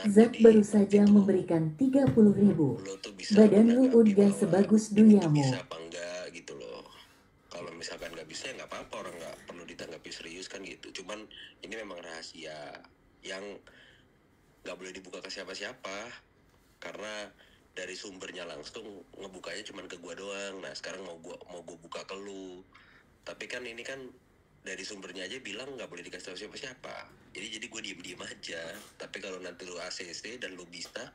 enak. Zak Jadi baru nanti saja tuh memberikan 30.000. lo tuh bisa Badan lu menanggapi udah bahwa sebagus ini tuh bisa duyamu. apa enggak gitu loh. Kalau misalkan nggak bisa ya nggak apa-apa, orang nggak perlu ditanggapi serius kan gitu. Cuman ini memang rahasia yang nggak boleh dibuka ke siapa-siapa karena dari sumbernya langsung ngebukanya cuman ke gua doang. Nah sekarang mau gua buka ke lu, tapi kan ini kan dari sumbernya aja bilang nggak boleh dikasih tahu siapa-siapa. Jadi gue diem aja. Tapi kalau nanti lu ACC dan lu bisa,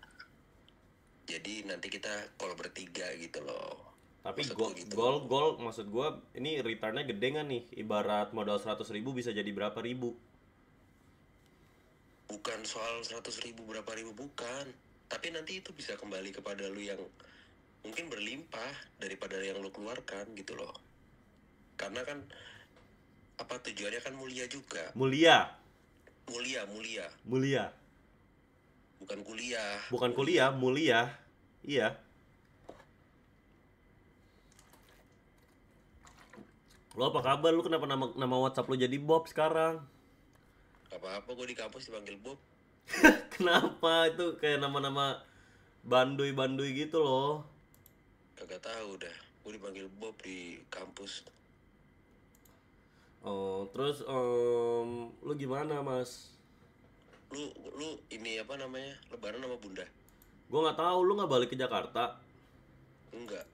jadi nanti kita call bertiga gitu loh. Tapi Maksud gue gitu. gol maksud gue ini returnnya gede nggak nih? Ibarat modal 100.000 bisa jadi berapa ribu? Bukan soal 100.000 berapa ribu, bukan. Tapi nanti itu bisa kembali kepada lu yang mungkin berlimpah daripada yang lu keluarkan gitu loh. Karena kan apa tujuannya kan mulia juga. Mulia. Mulia. Bukan kuliah. Bukan kuliah, mulia. Iya. Lo apa kabar? Lu kenapa nama WhatsApp lu jadi Bob sekarang? Gak apa-apa, gue di kampus dipanggil Bob. Kenapa? Itu kayak nama-nama bandui-bandui gitu loh. Kagak tahu dah. Gue dipanggil Bob di kampus. Oh, terus lu gimana, Mas? Lu ini apa namanya? Lebaran sama Bunda? Gue nggak tahu, lu nggak balik ke Jakarta? Enggak.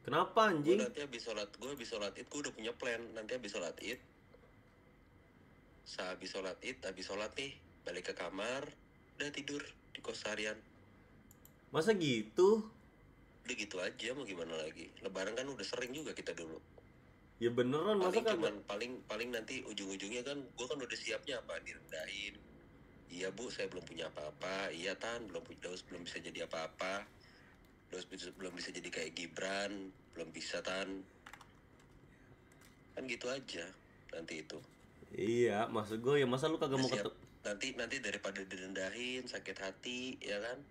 Kenapa Gue anjing? nanti habis sholat id, gue udah punya plan. Nanti habis sholat id, habis sholat nih, balik ke kamar, udah tidur di kos harian. Masa gitu? Udah gitu aja, mau gimana lagi? Lebaran kan udah sering juga kita dulu. Ya beneran, masa Paling nanti ujung-ujungnya kan, gue kan udah siapnya apa? Direndahin. Iya bu, saya belum punya apa-apa. Iya Tan, Daus belum bisa jadi apa-apa. Belum bisa jadi kayak Gibran, belum bisa Tan. Kan gitu aja nanti itu. Iya, maksud gue ya masa lu kagak mau ketemu? Nanti daripada direndahin, sakit hati, ya kan?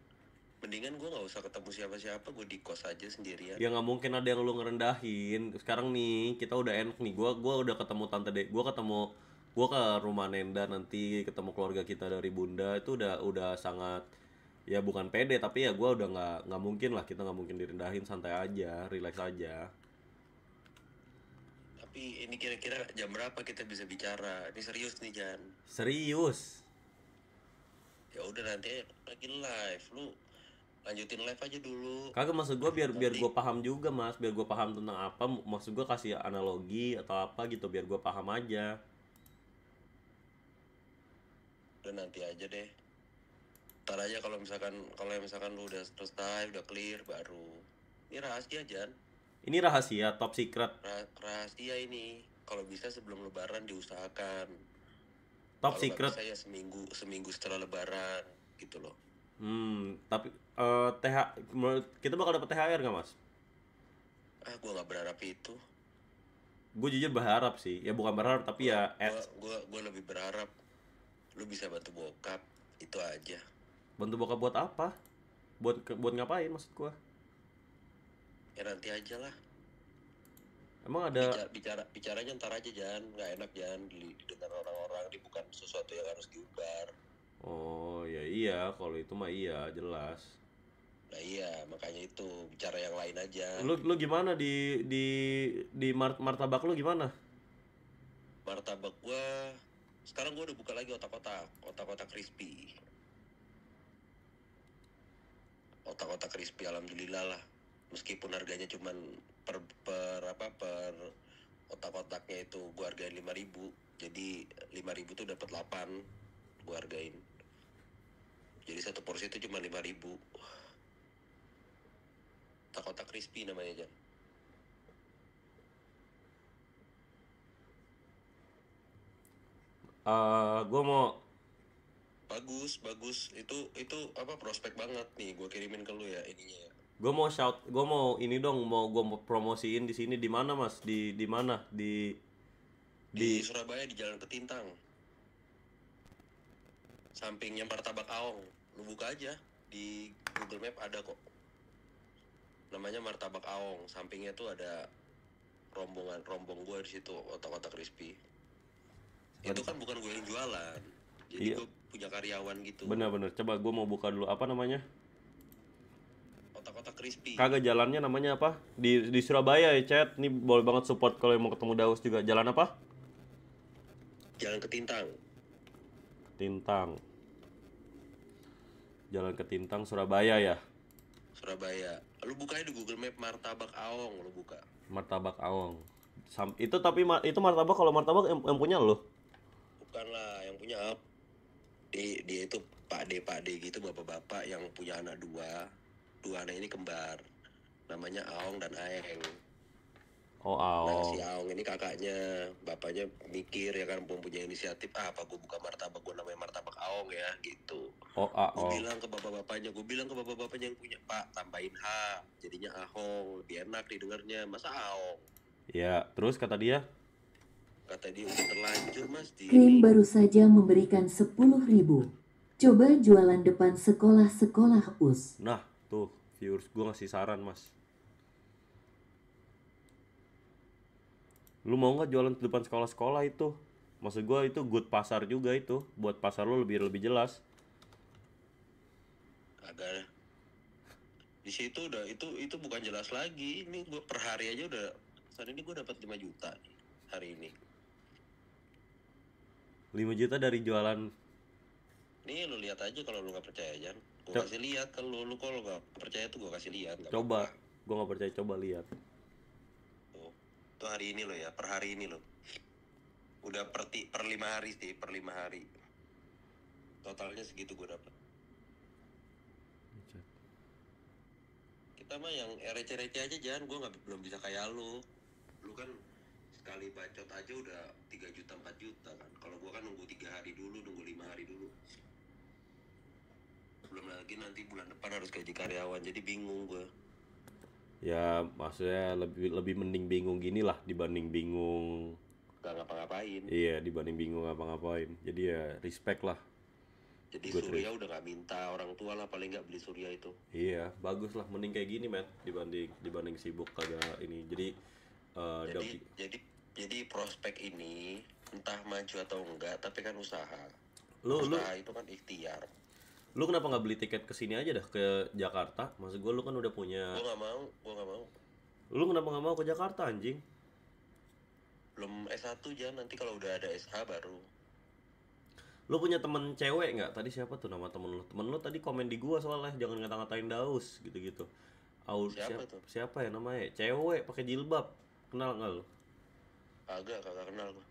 Mendingan gue nggak usah ketemu siapa-siapa, gue di kos aja sendirian. Ya nggak mungkin ada yang lu ngerendahin. Sekarang nih kita udah enak nih. Gua udah ketemu tante dek. Gua ke rumah Nenda nanti ketemu keluarga kita dari Bunda itu udah sangat ya bukan pede tapi ya gua udah nggak mungkin lah kita nggak mungkin direndahin, santai aja, relax aja. Tapi ini kira-kira jam berapa kita bisa bicara? Ini serius nih Jan. Serius. Ya udah nanti lagi live, lu lanjutin live aja dulu. Kagak, maksud gue biar gue paham juga mas, biar gue paham tentang apa, maksud gue kasih analogi atau apa gitu biar gue paham aja. Udah nanti aja deh. Ntar aja kalau misalkan lu udah selesai, udah clear baru. Ini rahasia Jan. Ini rahasia, top secret. Rahasia ini. Kalau bisa sebelum lebaran diusahakan. Top Kalau secret. nggak bisa ya seminggu setelah lebaran gitu loh. Tapi kita bakal dapat THR nggak mas? Gue nggak berharap itu. Gue jujur berharap sih, ya bukan berharap tapi ya. Gue lebih berharap lu bisa bantu bokap, itu aja. Bantu bokap buat apa? Buat ngapain maksud gue? Ya nanti aja lah. Emang ada bicaranya ntar aja Jan, nggak enak Jan didengar orang-orang, ini bukan sesuatu yang harus diubar. Oh ya iya, kalau itu mah iya jelas. Nah iya, makanya itu bicara yang lain aja. Lu gimana di martabak lu gimana? Martabak gua sekarang gua udah buka lagi otak-otak crispy. Otak-otak crispy alhamdulillah lah. Meskipun harganya cuman per otak-otaknya itu gua hargain 5.000. Jadi 5.000 tuh dapat 8 gua hargain. Jadi satu porsi itu cuma 5.000. Otak-otak crispy namanya Jan. Gue mau Bagus itu apa, prospek banget nih, gue kirimin ke lu ya ininya ya. gue mau ini dong, gue mau promosiin di sini. Di mana mas? Di mana? Di Surabaya, di Jalan Ketintang, sampingnya Martabak Aong. Lu buka aja di Google Map, ada kok, namanya Martabak Aong. Sampingnya tuh ada rombong gue di situ, otak-otak crispy. Itu kan bukan gue yang jualan. Jadi Iya, gue punya karyawan gitu. benar-benar. Coba gue mau buka dulu, apa namanya? Otak-otak crispy. Kagak, jalannya namanya apa? Di Surabaya ya, chat. Ini boleh banget support kalau yang mau ketemu Daus juga. Jalan apa? Jalan ke Tintang. Tintang. Jalan ke Tintang, Surabaya ya. Surabaya. Lu buka di Google Map Martabak Aong, lu buka. Martabak Awong. Itu tapi itu martabak, kalau martabak yang punya lo. Bukan lah yang punya apa? Dia itu Pak D gitu, bapak-bapak yang punya anak dua. Dua anak ini kembar. Namanya Aong dan Aeng. Oh, Nah, si Awong. Aong ini kakaknya, bapaknya mikir ya kan, mempunyai inisiatif, apa gue buka martabak, gue namanya martabak Aong ya, gitu. Oh, Gue Awong. bilang ke bapak-bapaknya yang punya, Pak, tambahin H, jadinya Ahong, lebih enak didengarnya, masa Aong? Ya, terus kata dia, Kata dia udah terlanjur mas di Krim ini. baru saja memberikan 10.000. Coba jualan depan sekolah-sekolah US. nah, tuh viewers gue ngasih saran, Mas. Lu mau nggak jualan di depan sekolah-sekolah itu? Maksud gue itu good pasar juga itu, buat pasar lu lebih jelas. Agak di situ udah itu bukan jelas lagi. Ini gue per hari aja udah, saat ini gue dapat 5 juta nih, hari ini. 5 juta dari jualan. Nih lu lihat aja kalau lu nggak percaya, Jan. Gue Cok. kasih lihat, kalau lu nggak percaya tuh gue kasih lihat. Nggak Coba, apa-apa. gue nggak percaya, coba lihat. Tuh hari ini lo ya, per hari ini lo. Udah per 5 hari sih, per 5 hari. Totalnya segitu gue dapat. Kita mah yang receh-receh aja, Jan. Gue belum bisa kayak lu. Lu kan sekali bacot aja udah 3 juta 4 juta kan. Kalau gue kan nunggu 3 hari dulu, nunggu 5 hari dulu. Belum lagi nanti bulan depan harus gaji karyawan, jadi bingung gue. Ya, maksudnya lebih mending bingung gini lah dibanding bingung. Gak ngapa-ngapain. Iya, dibanding bingung ngapa-ngapain. Jadi ya respect lah. Jadi Good Surya udah gak minta orang tua lah, paling gak beli Surya itu. Iya, bagus lah, mending kayak gini, men, dibanding sibuk kagak ini. Jadi Jadi prospek ini entah maju atau enggak, tapi kan usaha. lu Usaha itu kan ikhtiar. lu kenapa nggak beli tiket ke sini aja dah, ke Jakarta? Maksud gue lu kan udah punya. Gue gak mau. Lu kenapa nggak mau ke Jakarta, anjing? Belum S1 Jan, nanti kalau udah ada SH baru. Lu punya temen cewek nggak? Tadi siapa tuh nama temen lu? Temen lu tadi komen di gua soalnya, jangan ngata-ngatain Daus gitu-gitu. Siapa tuh? Siapa ya namanya? Cewek pakai jilbab. Kenal nggak lu? Kagak kenal gue.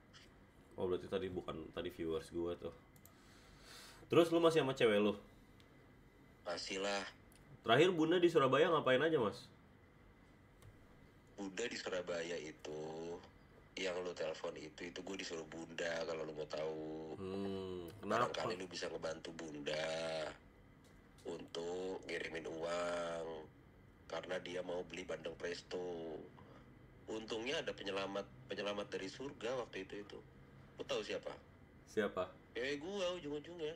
Oh, berarti tadi bukan, tadi viewers gua tuh. Terus lu masih sama cewek lu? Masih lah. Terakhir Bunda di Surabaya ngapain aja, Mas? Bunda di Surabaya itu, yang lu telepon itu gue disuruh Bunda kalau lu mau tahu. Kenapa? Barangkali lu bisa ngebantu Bunda untuk ngirimin uang karena dia mau beli bandeng presto. Untungnya ada penyelamat dari surga waktu itu. Lu tahu siapa? Siapa? Cewek gua ujung-ujungnya.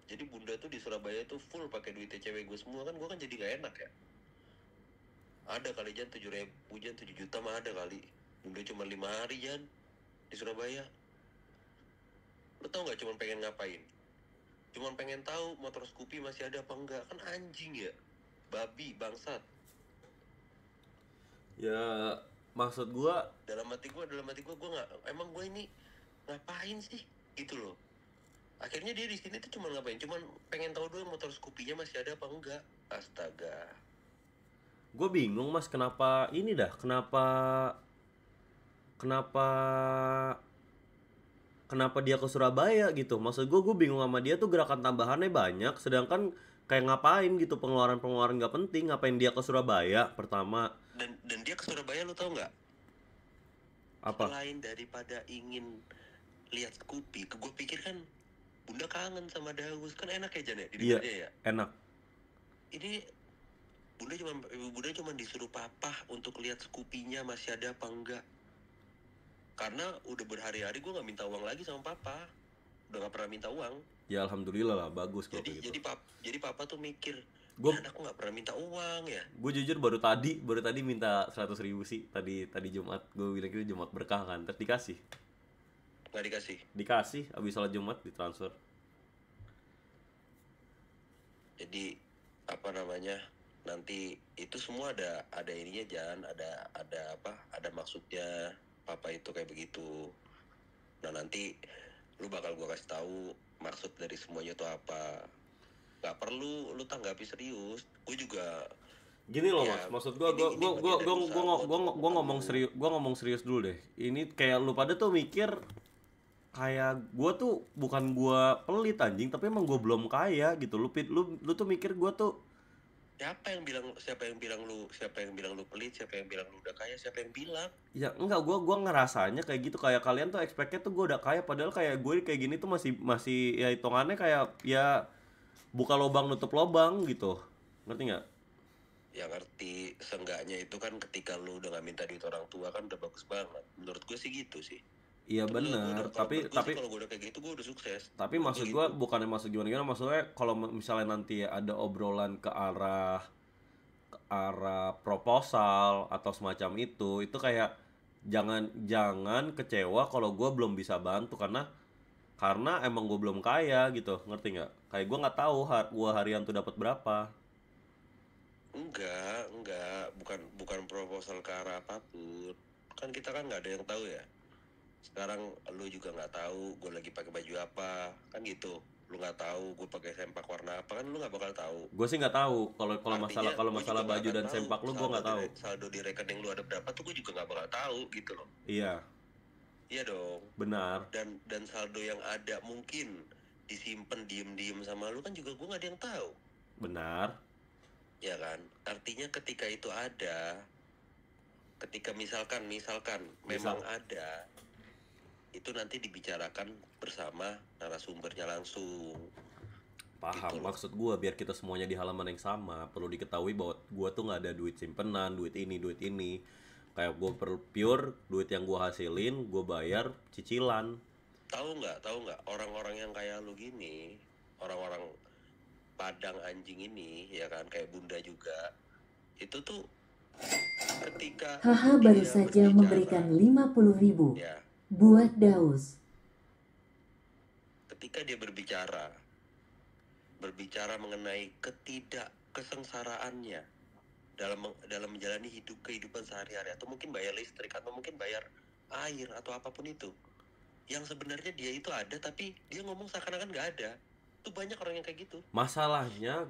Jadi Bunda tuh di Surabaya tuh full pakai duitnya cewek gue semua, kan gua kan jadi gak enak ya. Ada kali Jan 7.000 Jan, 7 juta mah ada kali. Bunda cuma 5 hari Jan di Surabaya. Lu tau gak cuman pengen ngapain? Cuman pengen tahu motor Scoopy masih ada apa enggak. Kan anjing ya, babi, bangsat. Ya, maksud gua Dalam hati gua nggak, emang gua ini ngapain sih gitu loh. Akhirnya dia di sini tuh cuma ngapain? Cuman pengen tahu doang motor Scoopy-nya masih ada apa enggak. Astaga. gue bingung, Mas, kenapa ini dah, kenapa dia ke Surabaya gitu. Maksud gue bingung sama dia tuh, gerakan tambahannya banyak, sedangkan kayak ngapain gitu, pengeluaran nggak penting, ngapain dia ke Surabaya pertama. Dan dia ke Surabaya, lu tau nggak? Apa? Selain daripada ingin lihat Scoopy, gue pikir kan Bunda kangen sama Daus, kan enak ya Jan ya, Iya, ya. enak. Ini Bunda cuma disuruh papa untuk lihat Scoopy-nya masih ada apa enggak. Karena udah berhari-hari gue nggak minta uang lagi sama papa, udah nggak pernah minta uang. Ya alhamdulillah lah, bagus kok Jadi gitu. jadi papa tuh mikir, Gue anakku nggak pernah minta uang ya. gue jujur baru tadi minta 100.000 sih, tadi Jumat. Gue bilang itu Jumat berkah kan, terus dikasih Nggak dikasih. abis sholat Jumat ditransfer. Jadi apa namanya, nanti itu semua ada ininya, Jan, ada apa, ada maksudnya papa itu kayak begitu. Nah nanti lu bakal gua kasih tahu maksud dari semuanya tuh apa. Gak perlu lu tanggapi serius, gue juga Gini loh ya, Mas, maksud gua ini bagian dari usaha gua untuk gua ngebuka ngomong lu. serius, gua ngomong serius dulu deh. Ini kayak lu pada tuh mikir kayak gua tuh bukan gua pelit anjing, tapi emang gua belum kaya gitu. Lu tuh mikir gua tuh Siapa yang bilang lu pelit, siapa yang bilang lu udah kaya, siapa yang bilang? ya enggak, gua ngerasanya kayak gitu, kayak kalian tuh expect-nya tuh gua udah kaya, padahal kayak gue kayak gini tuh masih masih ya hitungannya kayak ya buka lubang nutup lubang gitu. Ngerti nggak? Ya ngerti, seenggaknya itu kan ketika lu udah gak minta duit orang tua kan udah bagus banget. Menurut gue sih gitu sih. Iya Gua bener, udah, kalau menurut gue sih, tapi kalau gue udah kayak gitu gue udah sukses. tapi Menurut gue maksud gue gitu. bukannya maksud gimana gimana, maksudnya kalau misalnya nanti ada obrolan ke arah proposal atau semacam itu kayak jangan jangan kecewa kalau gue belum bisa bantu, karena emang gue belum kaya gitu, ngerti nggak? Kayak gue nggak tahu gue harian tuh dapat berapa. Enggak, bukan proposal ke arah apapun. Kan kita kan nggak ada yang tahu ya. Sekarang lu juga nggak tahu gue lagi pakai baju apa, kan gitu. Lu nggak tahu gue pakai sempak warna apa, kan lu nggak bakal tahu. Gue sih nggak tahu kalau Artinya kalau gue juga masalah nggak baju akan dan tahu sempak lu, gue nggak tahu. saldo di rekening lu ada berapa tuh, gue juga nggak bakal tahu gitu loh. Iya, Iya dong. benar, Dan saldo yang ada mungkin disimpan diem-diem sama lu kan juga gue nggak ada yang tahu, benar. ya kan? Artinya ketika itu ada, ketika misalkan memang Misal, ada, itu nanti dibicarakan bersama narasumbernya langsung, paham gitu loh. maksud gue, biar kita semuanya di halaman yang sama. Perlu diketahui bahwa gue tuh nggak ada duit simpenan, duit ini kayak gue pure duit yang gue hasilin gue bayar cicilan. Tahu nggak orang-orang yang kayak lu gini, orang-orang Padang anjing ini, ya kan, kayak Bunda juga, itu tuh ketika Haha baru dia saja memberikan berbicara, 50.000 ya, buat Daus. ketika dia berbicara mengenai ketidakkesengsaraannya dalam menjalani kehidupan sehari-hari, atau mungkin bayar listrik, atau mungkin bayar air, atau apapun itu, yang sebenarnya dia itu ada tapi dia ngomong seakan-akan nggak ada. Tuh banyak orang yang kayak gitu. Masalahnya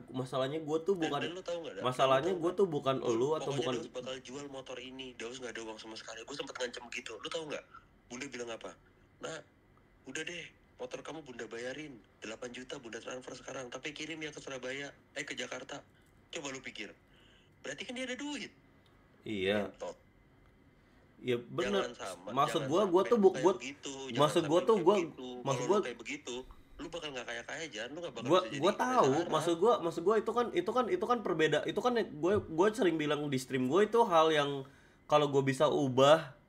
gue tuh bukan, Dan lu tahu nggak, masalahnya gue tuh bukan elu atau pokoknya bukan. Daus bakal jual motor ini, Daus nggak ada uang sama sekali. Gue sempet ngancem gitu, lu tahu nggak Bunda bilang apa? Nah, udah deh, motor kamu Bunda bayarin 8 juta, Bunda transfer sekarang, tapi kirim ya ke Surabaya, ke Jakarta. Coba lu pikir, berarti kan dia ada duit. Iya, Ngentot. iya bener. Maksud Jangan gue sampai tuh lu kayak begitu, jangan maksud gue sampai lu tuh kayak gue begitu. maksud Kalau gue lu kayak begitu, lu bakal nggak kaya-kaya, Jan. Lu nggak bakal gue bisa jadi gue Reza tahu, Arab. maksud gue itu kan perbeda, itu kan gue sering bilang di stream gue, itu hal yang kalau gue bisa ubah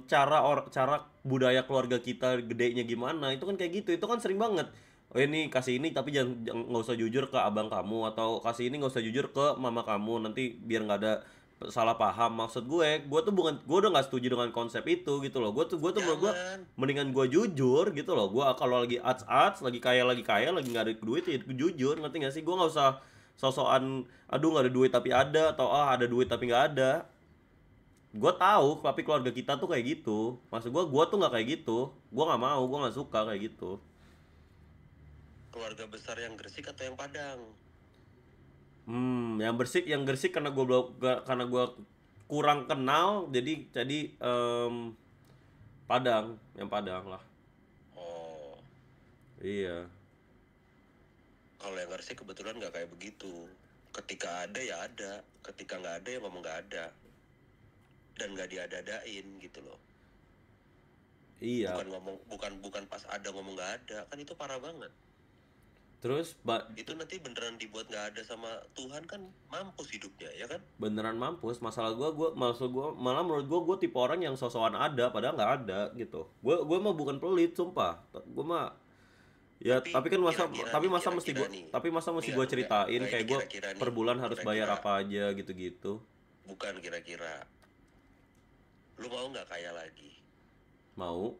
cara budaya keluarga kita gedenya gimana, itu kan kayak gitu, itu kan sering banget. Oh ini kasih ini tapi nggak usah jujur ke abang kamu, atau kasih ini nggak usah jujur ke mama kamu, nanti biar nggak ada salah paham. Maksud gue tuh bukan, gue udah nggak setuju dengan konsep itu gitu loh. Gue tuh menurut gue Jangan. mendingan gue jujur gitu loh. Gue kalau lagi ats lagi kaya lagi nggak ada duit ya jujur, ngerti nggak sih? Gue nggak usah sosokan aduh nggak ada duit tapi ada, atau ada duit tapi nggak ada. Gue tahu tapi keluarga kita tuh kayak gitu. Maksud gue tuh nggak kayak gitu. Gue nggak mau, gue nggak suka kayak gitu. Keluarga besar yang Gresik atau yang Padang? Yang Gresik karena gue belum, karena gue kurang kenal, jadi Padang, yang Padang lah. Oh, Iya. kalau yang Gresik kebetulan nggak kayak begitu. Ketika ada ya ada, ketika nggak ada ya ngomong nggak ada, dan nggak diada-adain gitu loh. Iya. Bukan pas ada ngomong nggak ada, kan itu parah banget. Terus Itu nanti beneran dibuat nggak ada sama Tuhan, kan mampus hidupnya, ya kan? beneran mampus. Maksud gue malah menurut gue tipe orang yang sosokan ada padahal nggak ada gitu. Gue mah bukan pelit sumpah. Gue mah ya tapi kan masa mesti gue ceritain Enggak, ini kayak gue kira-kira nih, per bulan harus bayar kira-kira. apa aja gitu-gitu. Bukan kira-kira. Lu mau nggak kaya lagi? Mau.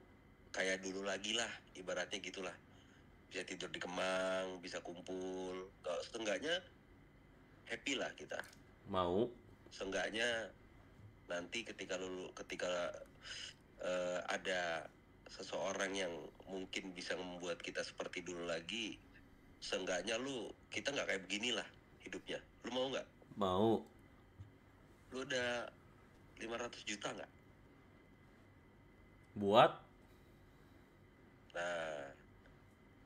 Kayak dulu lagi lah, ibaratnya gitulah. Bisa tidur di Kemang, bisa kumpul, gak seenggaknya happy lah kita. Mau. Seenggaknya nanti ketika ada seseorang yang mungkin bisa membuat kita seperti dulu lagi, seenggaknya kita nggak kayak begini lah hidupnya. Lu mau nggak? Mau. Lu udah 500 juta nggak? Buat? Nah,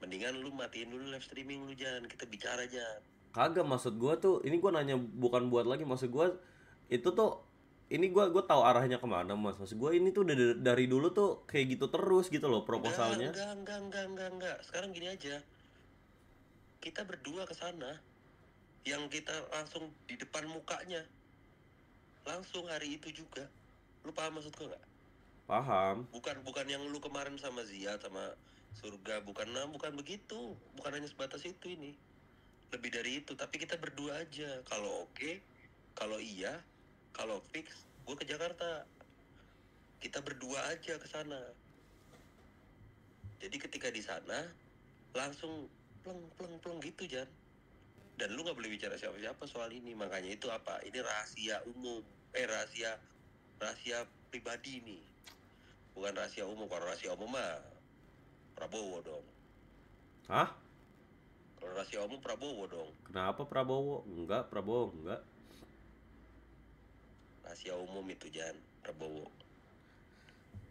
mendingan lu matiin dulu live streaming lu, Jan. Kita bicara, Jan. Kagak, maksud gua tuh, ini gua nanya bukan buat lagi, maksud gua itu tuh, ini gua tahu arahnya kemana, Mas. Maksud gua ini tuh dari dulu tuh kayak gitu terus gitu loh proposalnya. Enggak. Sekarang gini aja. Kita berdua ke sana. Yang kita langsung di depan mukanya. Langsung hari itu juga. Lu paham maksud gua nggak? Paham. Bukan yang lu kemarin sama Zia sama Surga, bukan begitu. Bukan hanya sebatas itu ini. Lebih dari itu, tapi kita berdua aja. Kalau oke, kalau iya, kalau fix, gue ke Jakarta. Kita berdua aja ke sana. Jadi ketika di sana langsung pleng gitu, Jan. Dan lu nggak boleh bicara siapa-siapa soal ini. Makanya itu apa? Ini rahasia umum. Rahasia pribadi nih. Bukan rahasia umum. Kalau rahasia umum mah Prabowo dong. Hah? Kalau rahasia umum Prabowo dong. Kenapa Prabowo? Prabowo enggak. Rahasia umum itu, Jan, Prabowo.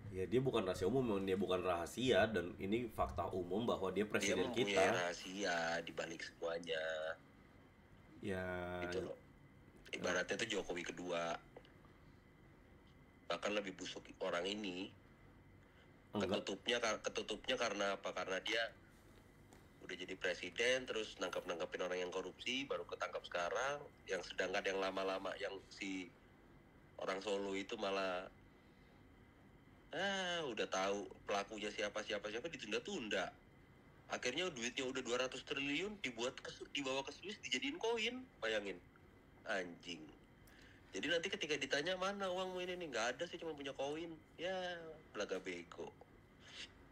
Ya dia bukan rahasia umum, dia bukan rahasia, dan ini fakta umum bahwa dia presiden Dia mempunyai kita. rahasia di balik semuanya. Ya. Gitu loh. Ibaratnya itu Jokowi kedua. Bahkan lebih busuk orang ini. Enggak. Ketutupnya karena apa? Karena dia udah jadi presiden, terus nangkep-nangkepin orang yang korupsi, baru ketangkap sekarang. Yang sedangkan yang lama-lama, yang si orang Solo itu malah udah tahu pelakunya siapa ditunda-tunda. Akhirnya duitnya udah 200 triliun dibawa ke Swiss dijadiin koin. Bayangin. Anjing. Jadi nanti ketika ditanya mana uangmu ini nih, nggak ada sih, cuma punya koin. Ya, belaga bego.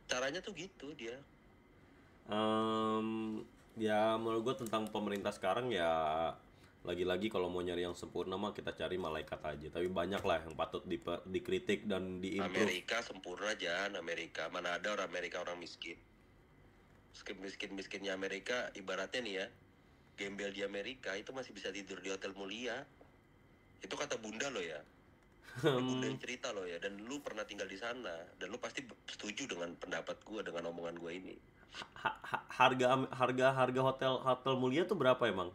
Caranya tuh gitu dia. Ya menurut gue tentang pemerintah sekarang ya, lagi-lagi kalau mau nyari yang sempurna mah kita cari malaikat aja. Tapi banyak lah yang patut dikritik dan diimprove. Amerika sempurna, Jan. Amerika, mana ada orang Amerika orang miskin. Miskinnya Amerika, ibaratnya nih ya, gembel di Amerika itu masih bisa tidur di hotel mulia. Itu kata bunda lo ya. Bunda yang cerita lo ya. Dan lu pernah tinggal di sana. Dan lu pasti setuju dengan pendapat gue, dengan omongan gue ini. Harga hotel mulia tuh berapa emang?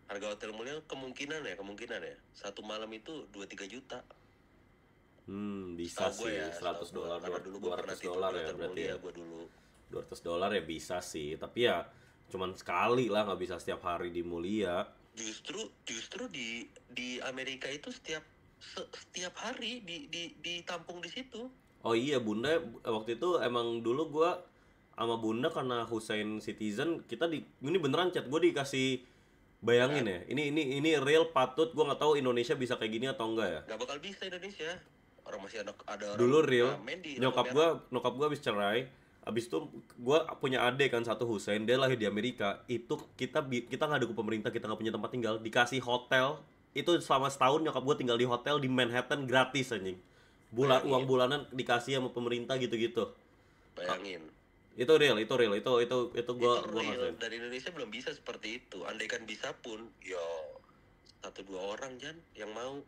Harga hotel mulia kemungkinan ya. Satu malam itu 2-3 juta. Bisa sih, ya, $100, karena dulu gue pernah tidur $200 di ya hotel berarti mulia ya. gue dulu. $200 ya bisa sih, tapi ya cuman sekali lah, nggak bisa setiap hari di Mulia. Justru di Amerika itu setiap hari ditampung di situ. Oh iya, Bunda waktu itu emang dulu gua sama Bunda karena Hussein Citizen, ini beneran chat gue dikasih, bayangin ya. Ini real, patut, gua nggak tahu Indonesia bisa kayak gini atau enggak ya. Nggak bakal bisa Indonesia. Orang masih ada orang Dulu real, ngamen di nyokap gua habis cerai. Abis itu gue punya adik kan, satu Hussein, dia lahir di Amerika. Itu kita ngadu ke pemerintah, kita nggak punya tempat tinggal, dikasih hotel. Itu selama setahun nyokap gue tinggal di hotel di Manhattan gratis anjing. Uang bulanan dikasih sama pemerintah gitu-gitu. Bayangin. Itu real. Itu gue real. Dari Indonesia belum bisa seperti itu. Andaikan bisa pun, 1-2 orang Jan yang mau.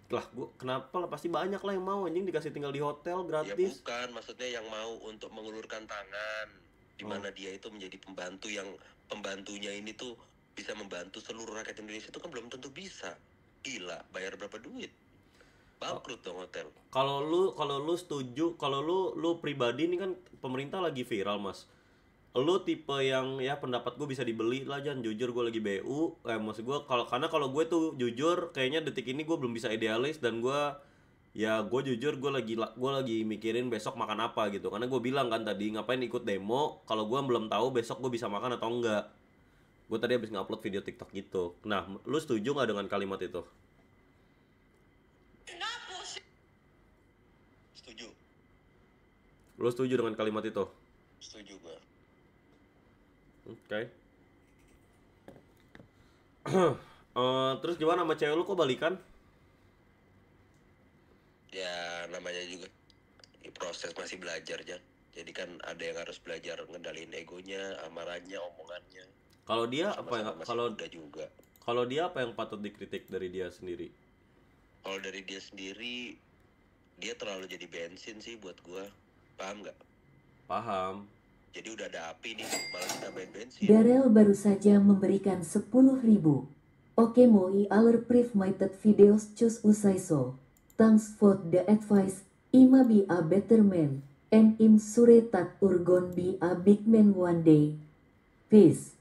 Lah, kenapa lah, pasti banyak lah yang mau anjing dikasih tinggal di hotel gratis. Ya bukan, maksudnya yang mau untuk mengulurkan tangan, di mana dia itu menjadi pembantunya ini tuh bisa membantu seluruh rakyat Indonesia, itu kan belum tentu bisa. Gila, bayar berapa duit? Bangkrut dong hotel. Kalau lu setuju, kalau lu pribadi, ini kan pemerintah lagi viral, Mas. Lu tipe yang ya pendapat gue bisa dibeli lah, Jan. Jujur gue lagi BU, maksud gue karena kalau gue tuh jujur kayaknya detik ini gue belum bisa idealis, dan gue jujur gue lagi mikirin besok makan apa gitu. Karena gue bilang kan tadi, ngapain ikut demo kalau gue belum tahu besok gue bisa makan atau enggak. Gue tadi habis ngupload video TikTok gitu. Nah, lu setuju nggak dengan kalimat itu? Setuju. Lu setuju dengan kalimat itu? Setuju gue. Oke. Terus gimana sama cewek lu kok balikan? Ya namanya juga proses masih belajar Jan. Jadi kan ada yang harus belajar ngendaliin egonya, amarahnya, omongannya. Kalau dia apa yang Sama-sama masih muda juga. kalau dia apa yang patut dikritik dari dia sendiri? Kalau dari dia sendiri, dia terlalu jadi bensin sih buat gua. Paham nggak? Paham. Jadi udah ada api nih, malah ditambahin bensin. Darel baru saja memberikan 10.000. Oke moi allerprivmated videos choose usaiso. Thanks for the advice. Ima be a better man. And im sure that urgon be a big man one day. Peace.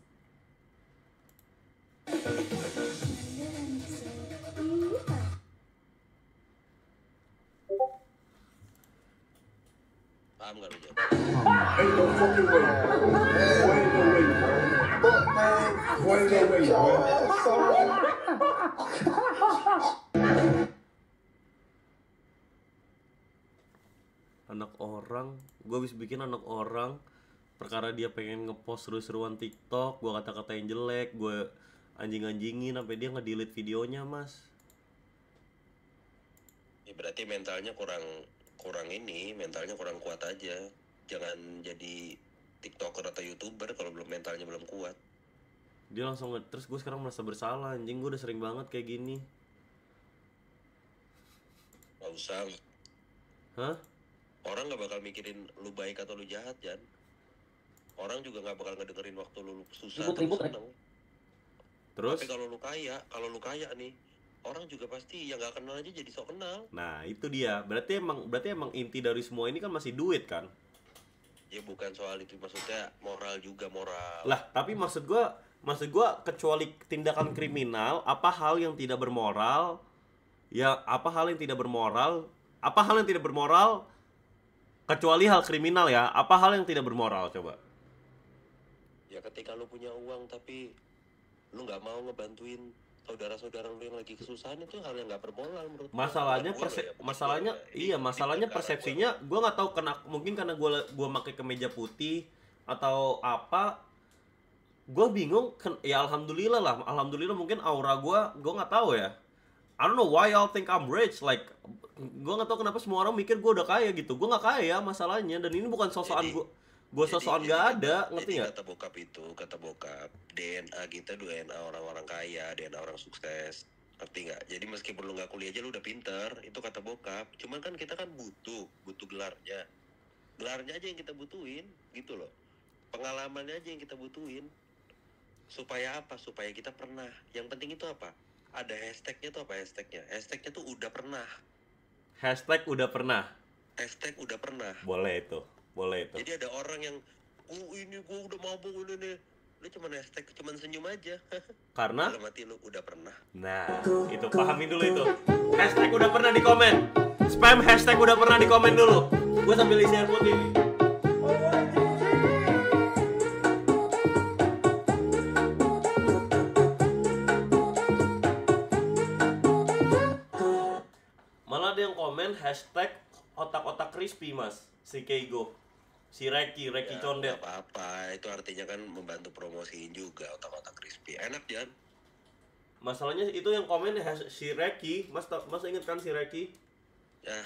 Paham nggak lu Jan? Ain't no fucking way. Ain't no way. Fuck, man. Ain't no way, man. Anak orang, gue habis bikin anak orang perkara dia pengen ngepost seru-seruan TikTok, gue kata-katain jelek, gue anjing-anjingin sampai dia nge-delete videonya, Mas. Ya berarti mentalnya kurang ini, mentalnya kurang kuat aja. Jangan jadi TikToker atau YouTuber kalau mentalnya belum kuat. Dia langsung terus gue sekarang merasa bersalah, anjing gue udah sering banget kayak gini. Gak usah. Hah? Orang nggak bakal mikirin lu baik atau lu jahat Jan. Orang juga nggak bakal ngedengerin waktu lu susah atau lu seneng. Terus? Tapi kalau lu kaya nih, orang juga pasti yang nggak kenal aja jadi sok kenal. Nah itu dia, berarti emang inti dari semua ini kan masih duit kan? Ya bukan soal itu, maksudnya moral juga moral. Lah tapi maksud gua kecuali tindakan kriminal, apa hal yang tidak bermoral? Ya apa hal yang tidak bermoral? Apa hal yang tidak bermoral? Kecuali hal kriminal ya, apa hal yang tidak bermoral coba? Ya ketika lu punya uang tapi lu nggak mau ngebantuin saudara-saudara lu yang lagi kesusahan, itu hal yang nggak bermoral menurut gua. Masalahnya Buat gua, masalahnya ya, masalahnya perkara persepsinya gue nggak tahu mungkin karena gua pakai kemeja putih atau apa, gue bingung ya alhamdulillah mungkin aura gue nggak tahu ya. I don't know why y'all think I'm rich, like gue nggak tahu kenapa semua orang mikir gue udah kaya gitu. Gue nggak kaya masalahnya, dan ini bukan sosokan Jadi- gue sosokan Jadi nggak ada, ngerti jadi nggak? kata bokap DNA kita DNA orang-orang kaya, DNA orang sukses, ngerti nggak? Jadi meskipun lu nggak kuliah aja lu udah pinter, itu kata bokap. Cuman kan kita kan butuh gelarnya aja yang kita butuhin gitu loh, pengalamannya aja yang kita butuhin. Supaya apa? Supaya kita pernah. Yang penting itu apa? Ada hashtagnya tuh apa hashtagnya? Hashtagnya tuh udah pernah. Hashtag udah pernah. Hashtag udah pernah. Boleh itu. Jadi ada orang yang ini gua udah mabuk ini nih. Lu cuman hashtag, cuman senyum aja. Karena Dalam hati lu udah pernah. nah, itu pahamin dulu itu. Hashtag udah pernah di komen. Spam hashtag udah pernah di komen dulu. Gue sambil isi air putih nih. Malah ada yang komen hashtag otak-otak crispy, Mas. Si Keigo, si Reki Ya, Condet. nggak apa-apa, itu artinya kan membantu promosiin juga otak-otak crispy. Enak Jan. Masalahnya itu yang komen si Reki, Mas inget kan si Reki? Ya,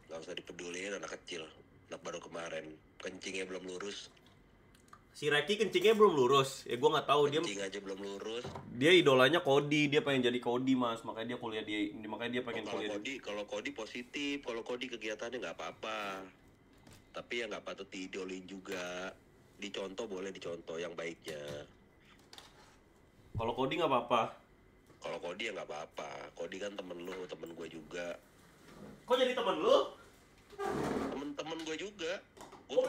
nggak usah dipedulin anak kecil. Anak baru kemarin, kencingnya belum lurus. Si Reki kencingnya belum lurus. Ya gue nggak tahu Kencing aja belum lurus. dia idolanya Kodi, dia pengen jadi Kodi, Mas. Makanya dia kuliah makanya dia pengen Kalau kuliah. Kodi, positif, kalau Kodi kegiatannya nggak apa-apa. Tapi ya nggak patut diidolin juga. Dicontoh boleh dicontoh yang baiknya. Kalau Kodi nggak apa-apa. Kalau Kodi ya nggak apa-apa. Kodi kan temen lu, temen gue juga. Kok jadi temen lu? Temen-temen gue juga. Gue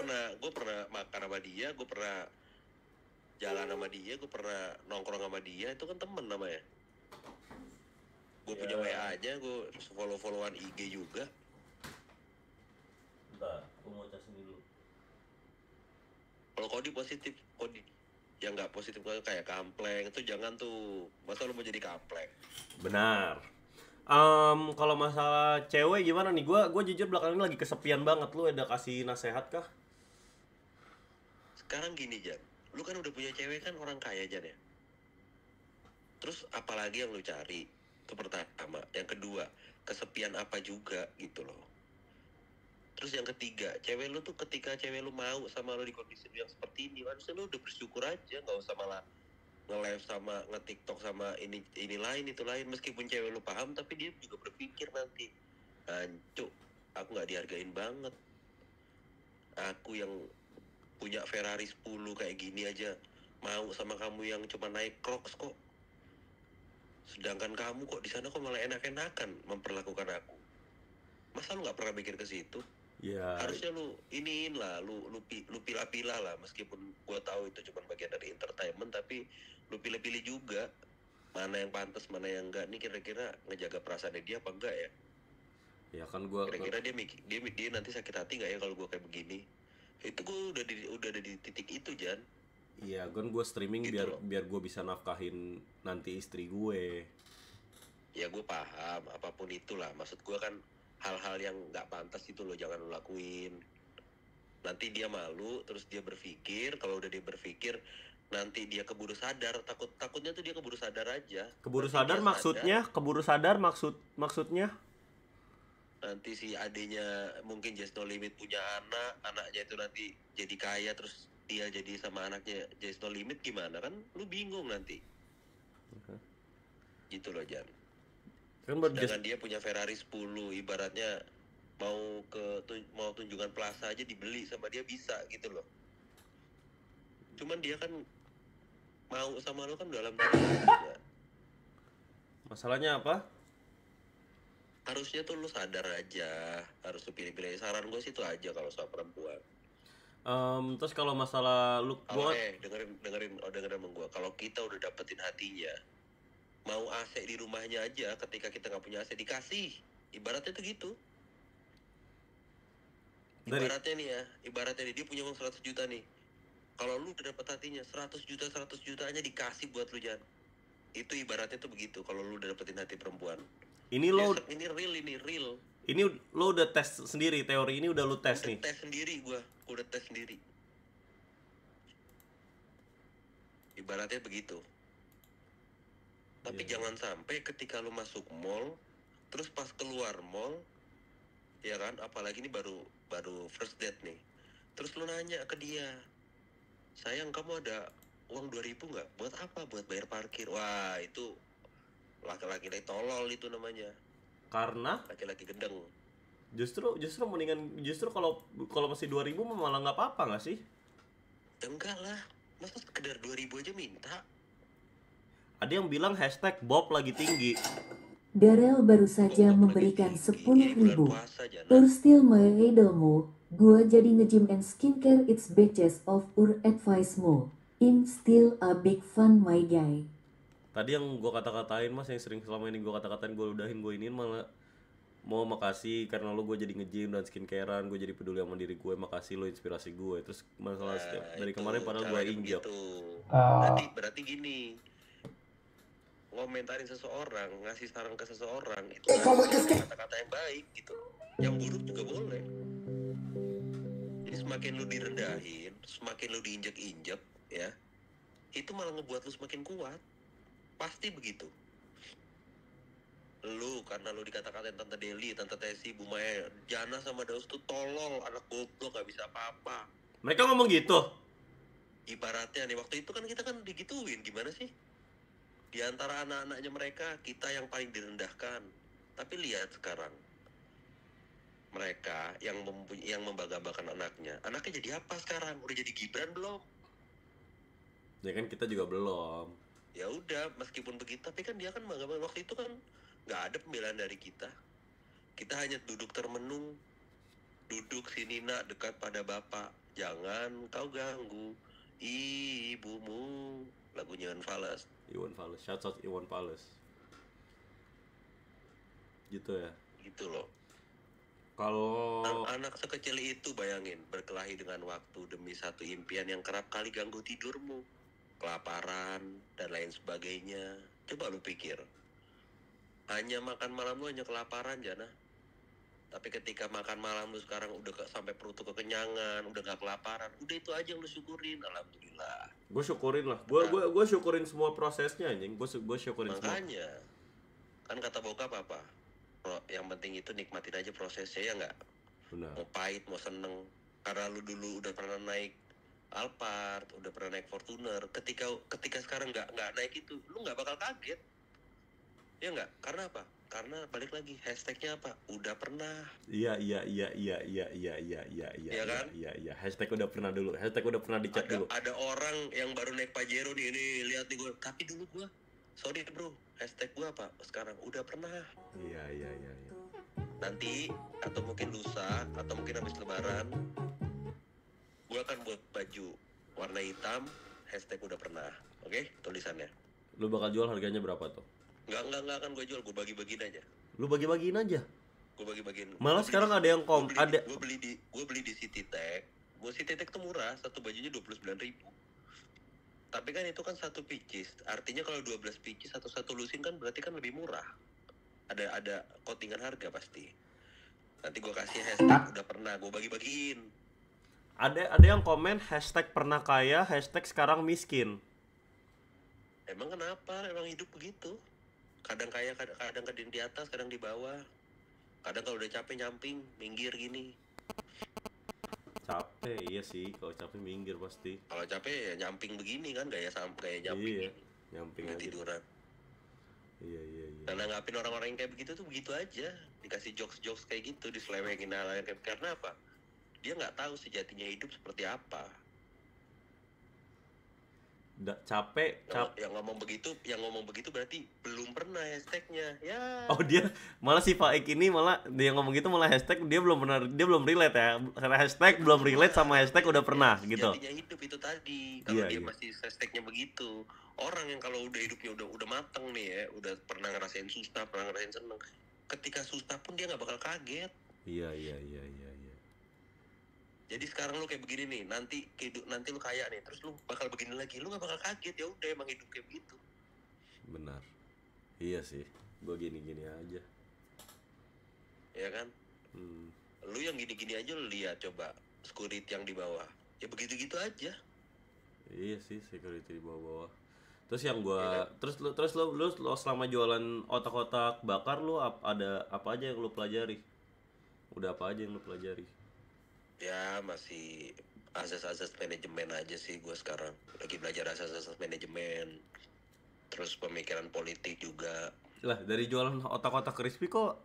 pernah makan sama dia, gue pernah jalan sama dia, gue pernah nongkrong sama dia. Itu kan temen namanya. Gue punya WA aja, gue follow-followan IG juga. Bentar, gue mau cas ini dulu. Kalau Kodi positif, Kodi yang nggak positif kayak kampleng itu jangan tuh. Masa lu mau jadi kampleng? Benar. Kalau masalah cewek gimana nih? Gue jujur belakangan ini lagi kesepian banget. Lu ada kasih nasihat kah? Sekarang gini Jan, lu kan udah punya cewek kan, orang kaya Jan ya. Terus apalagi yang lu cari? Itu pertama. Yang kedua, kesepian apa juga gitu loh. Terus yang ketiga, cewek lu tuh ketika cewek lu mau sama lu di kondisi lu yang seperti ini, harusnya lu udah bersyukur aja, nggak usah malah nge-live sama nge-tiktok sama ini lain itu lain. Meskipun cewek lu paham, tapi dia juga berpikir nanti, Cuk, aku nggak dihargain banget. Aku yang punya Ferrari 10 kayak gini aja mau sama kamu yang cuma naik Crocs kok. Sedangkan kamu kok di sana kok malah enak-enakan memperlakukan aku. Masa lu nggak pernah mikir ke situ? Ya, Harusnya lu iniin lah, lu pilah-pilah lah, meskipun gua tahu itu cuma bagian dari entertainment, tapi lu pilih-pilih juga mana yang pantas, mana yang enggak. Nih kira-kira ngejaga perasaan dia apa enggak ya? ya kan gua Kira-kira dia nanti sakit hati nggak ya kalau gua kayak begini? Itu gua udah ada di titik itu, Jan. iya kan gue streaming Gitu biar loh. biar gue bisa nafkahin nanti istri gue. Ya gue paham, apapun itulah. Maksud gue kan hal-hal yang nggak pantas itu lo jangan lo lakuin. Nanti dia malu, terus dia berpikir, kalau udah dia berpikir, nanti dia keburu sadar. Takutnya tuh dia keburu sadar aja. Keburu Nanti sadar dia maksudnya, keburu sadar maksudnya. nanti si adenya mungkin Just No Limit punya anaknya itu nanti jadi kaya, terus dia jadi sama anaknya Just No Limit, gimana kan? Lu bingung nanti. Gitu loh, Jan. Kan buat Sedangkan dia punya Ferrari 10, ibaratnya mau tunjungan plaza aja dibeli sama dia bisa gitu loh. Cuman dia kan mau sama lo kan dalam diri aja. masalahnya apa? Harusnya tuh lu sadar aja, harus lu pilih-pilih. Saran gue sih itu aja kalau soal perempuan. Terus kalau masalah lu Kalau gua dengerin sama gue. Kalau kita udah dapetin hatinya, mau AC di rumahnya aja, ketika kita nggak punya AC dikasih. Ibaratnya tuh gitu. Dari- Ibaratnya nih dia punya uang 100 juta nih. Kalau lu udah dapet hatinya 100 juta aja dikasih buat lu, Jan. Itu ibaratnya tuh begitu kalau lu udah dapetin hati perempuan. ini lo Ini real. ini lo udah tes sendiri, teori ini udah lu tes nih. Tes sendiri gua udah tes sendiri. Ibaratnya begitu. Tapi Iya. jangan sampai ketika lu masuk mall, terus pas keluar mall, ya kan, apalagi ini baru first date nih. Terus lu nanya ke dia, sayang kamu ada uang 2.000 nggak? Buat apa? Buat bayar parkir. Wah, itu laki-laki tolol itu namanya. Karena Laki-laki gendeng. justru mendingan kalau masih 2000 mah malah nggak apa-apa nggak sih? Enggak lah, masa sekedar 2.000 aja minta? Ada yang bilang #Bob lagi tinggi. Darel baru saja memberikan 10.000. Ur still my idolmu. Gua jadi nge-gym and skincare it's batches of ur advice mo. In still a big fan my guy. Tadi yang gue kata-katain mas, yang sering selama ini gue kata-katain, gue udahin, gue iniin, malah mau makasih karena lo gue jadi nge-gym dan skincarean, gue jadi peduli sama diri gue, makasih lo inspirasi gue. Terus masalah setiap dari kemarin padahal gue injak. Berarti gini, ngomentarin seseorang, ngasih saran ke seseorang itu kata-kata yang baik gitu. Yang buruk juga boleh. Jadi semakin lu direndahin, semakin lu diinjek-injek ya, itu malah ngebuat lu semakin kuat. Pasti begitu. Lu karena lu dikata-katain Tante Deli, Tante Tesi, Bu Maya, Jana sama Daus tuh tolol, anak goblok, gak bisa apa-apa. Mereka ngomong gitu. Ibaratnya nih, waktu itu kan kita kan digituin, gimana sih? Di antara anak-anaknya mereka, kita yang paling direndahkan. Tapi lihat sekarang, mereka yang membanggakan anaknya jadi apa sekarang? Udah jadi Gibran belum? Ya kan kita juga belum. Ya udah, meskipun begitu, tapi kan dia kan bangga-bangga. Waktu itu kan nggak ada pembelaan dari kita. Kita hanya duduk termenung, duduk sini nak dekat pada bapak, jangan kau ganggu ibumu. Lagunya Iwan Fals. Iwan Fals, shout out Iwan Fals. Gitu ya. Gitu loh. Kalau Anak sekecil itu bayangin berkelahi dengan waktu demi satu impian yang kerap kali ganggu tidurmu, kelaparan dan lain sebagainya. Coba lu pikir, hanya makan malam lu hanya kelaparan, Jana. Tapi ketika makan malam lu sekarang udah sampai perut tuh kekenyangan, udah gak kelaparan, udah itu aja yang lu syukurin, alhamdulillah. Gue syukurin lah. Gue syukurin semua prosesnya anjing. Gue syukurin semua. Makanya kan kata bokap apa? Yang penting itu nikmatin aja prosesnya, ya nggak? Benar. Mau pahit mau seneng, karena lu dulu udah pernah naik Alphard, udah pernah naik Fortuner. Ketika sekarang nggak naik itu, lu nggak bakal kaget, ya nggak? Karena apa? Karena balik lagi hashtagnya apa? Udah pernah. Iya. Iya kan? Iya. Hashtag udah pernah dulu. Hashtag udah pernah dicek dulu. Ada orang yang baru naik Pajero nih, ini lihat nih gue. Tapi dulu gue, sorry bro, hashtag gue apa? Sekarang udah pernah. Iya. Nanti atau mungkin lusa atau mungkin habis lebaran, gue akan buat baju warna hitam, hashtag udah pernah. Oke, tulisannya. Lu bakal jual harganya berapa tuh? Enggak akan gue jual, gue bagi-bagiin aja. Lu bagi-bagiin aja. Gue bagi-bagiin. Malah sekarang ada yang Gue beli di Citytech. Gue Citytech tuh murah, satu bajunya 29.000. Tapi kan itu kan satu pieces. Artinya kalau 12 pieces satu lusin kan berarti kan lebih murah. Ada coatingan harga pasti. Nanti gue kasih hashtag udah pernah, gue bagi-bagiin. Ada yang komen hashtag pernah kaya, hashtag sekarang miskin. Emang kenapa? Emang hidup begitu. Kadang kaya, kadang di atas, kadang di bawah. Kadang kalau udah capek nyamping, minggir gini. Capek, iya sih. Kalau capek minggir pasti. Kalau capek ya nyamping begini kan, gaya nyamping. Iya, nyamping Udah aja. tiduran. Iya. Nah, nanggapin orang-orang yang kayak begitu tuh begitu aja. Dikasih jokes kayak gitu, diselewengin hal-hal kayak, karena apa? Dia nggak tahu sejatinya hidup seperti apa. Capek. Yang ngomong begitu berarti belum pernah hashtagnya. Ya. Oh dia malah si Faik ini malah dia ngomong gitu malah hashtag dia belum relate ya. Karena hashtag belum relate sama hashtag udah pernah gitu. Sejatinya hidup itu tadi. Kalau dia Iya. masih hashtagnya begitu. Orang yang kalau udah hidupnya udah mateng nih ya, udah pernah ngerasain susah, pernah ngerasain seneng. Ketika susah pun dia nggak bakal kaget. Iya. Jadi sekarang lu kayak begini nih, nanti lu kaya nih, terus lu bakal begini lagi, lu nggak bakal kaget, ya udah emang hidup kayak begitu. Benar. Iya sih. Gue gini-gini aja. Ya kan? Lu yang gini-gini aja lu lihat coba security yang di bawah. Ya begitu-gitu aja. Iya sih security di bawah-bawah. Terus yang gua terus lu selama jualan otak-otak bakar lu ada apa aja yang lu pelajari? Udah apa aja yang lu pelajari? Ya masih asas-asas manajemen aja sih gue sekarang. Lagi belajar asas-asas manajemen. Terus pemikiran politik juga. Lah dari jualan otak-otak crispy kok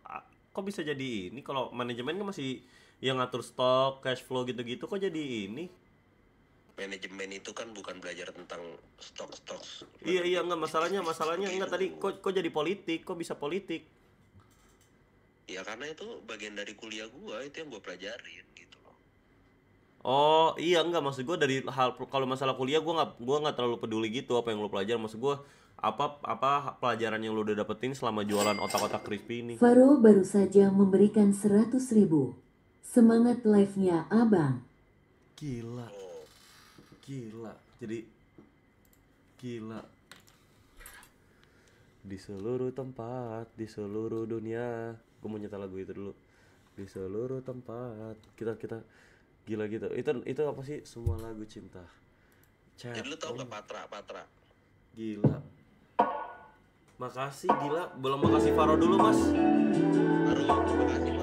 bisa jadi ini? Kalau manajemen kan masih yang ngatur stok, cash flow gitu-gitu kok jadi ini? Manajemen itu kan bukan belajar tentang stok. Iya enggak masalahnya enggak tadi kok jadi politik, kok bisa politik? Ya karena itu bagian dari kuliah gua, itu yang gua pelajarin gitu loh. Oh iya enggak maksud gue dari hal kalau masalah kuliah gue nggak terlalu peduli gitu apa yang lo pelajar, maksud gue apa pelajaran yang lo udah dapetin selama jualan otak-otak crispy ini. Faro baru saja memberikan 100.000. Semangat live-nya abang. Gila jadi gila di seluruh tempat di seluruh dunia. Gue mau nyetel lagu itu dulu. Di seluruh tempat kita gila gitu. Itu apa sih? Semua lagu cinta. Jadi lu tau gak Patra? Gila. Makasih gila. Belum makasih Faro dulu mas. Makasih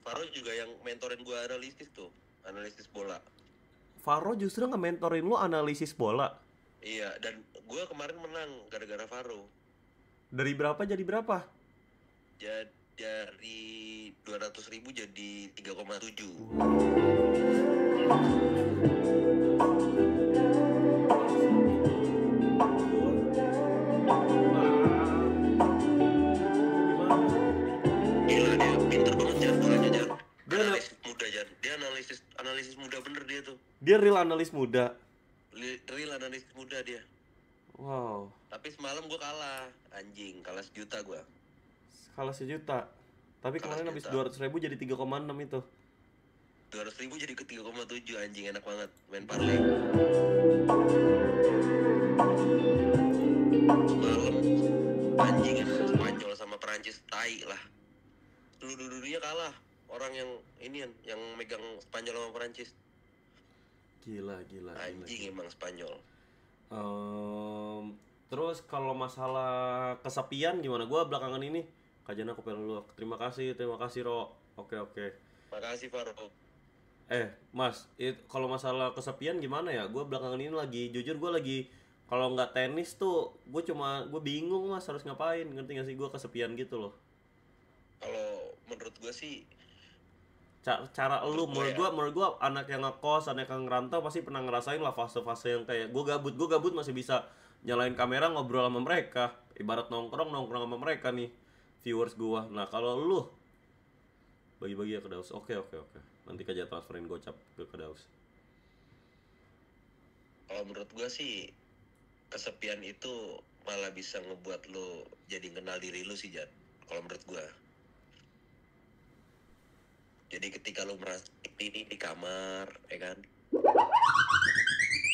Faro juga yang mentorin gua analisis bola. Faro justru nge-mentorin lu analisis bola. Iya, dan gua kemarin menang gara-gara Faro. Dari berapa jadi berapa? Dari 200.000 jadi 3,7. Gila dia, pinter banget Jan, bolanya Jan. Analisis muda Jan, dia analisis muda bener dia tuh. Dia real analis muda. Real analisis muda dia. Wow. Tapi semalam gua kalah, anjing, kalah 1 juta gua. Kalah 1 juta. Tapi Kalah kemarin habis 1 juta. 200.000 jadi 3,6 itu. 200.000 jadi ke 3,7 anjing, enak banget main parlay. Semalam anjing Spanyol sama Perancis tai lah. Seluruh dunia kalah. orang yang ini yang megang Spanyol sama Perancis. Gila. Anjing emang Spanyol. Terus kalau masalah kesepian gimana? Gua belakangan ini kajian aku pengen lu. Terima kasih Ro. Oke. Makasih Faro. Mas, kalau masalah kesepian gimana ya? Gue belakangan ini jujur gue lagi kalau nggak tenis tuh, gue bingung mas harus ngapain, ngerti gak sih? Gue kesepian gitu loh. Kalau menurut gue sih, cara menurut gue anak yang ngekos, anak yang ngerantau pasti pernah ngerasain lah fase-fase yang kayak gue gabut masih bisa nyalain kamera ngobrol sama mereka, ibarat nongkrong sama mereka nih viewers gue. Nah kalau lu bagi-bagi ya ke Daus. Oke. Nanti kerja transferin gocap ke Daus. kalau menurut gue sih kesepian itu malah bisa ngebuat lo jadi kenal diri lo sih Jan. Kalau menurut gue. Jadi ketika lo merasa ini di kamar, ya kan?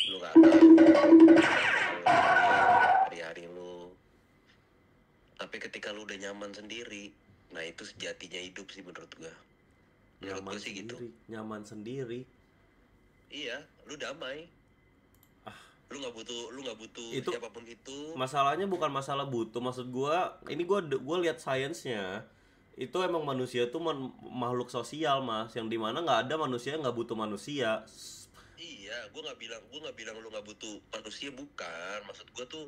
Lo nggak tahu hari-hari lo. Tapi ketika lo udah nyaman sendiri, nah itu sejatinya hidup sih menurut gue. Menurut gue sih gitu. Nyaman sendiri. Iya, lu damai. Lu nggak butuh Itu siapapun itu. Masalahnya bukan masalah butuh, maksud gua ini gua lihat sainsnya. Itu emang manusia tuh makhluk sosial mas, yang dimana nggak ada manusia yang nggak butuh manusia. Iya, gue nggak bilang lu nggak butuh manusia, bukan. Maksud gue tuh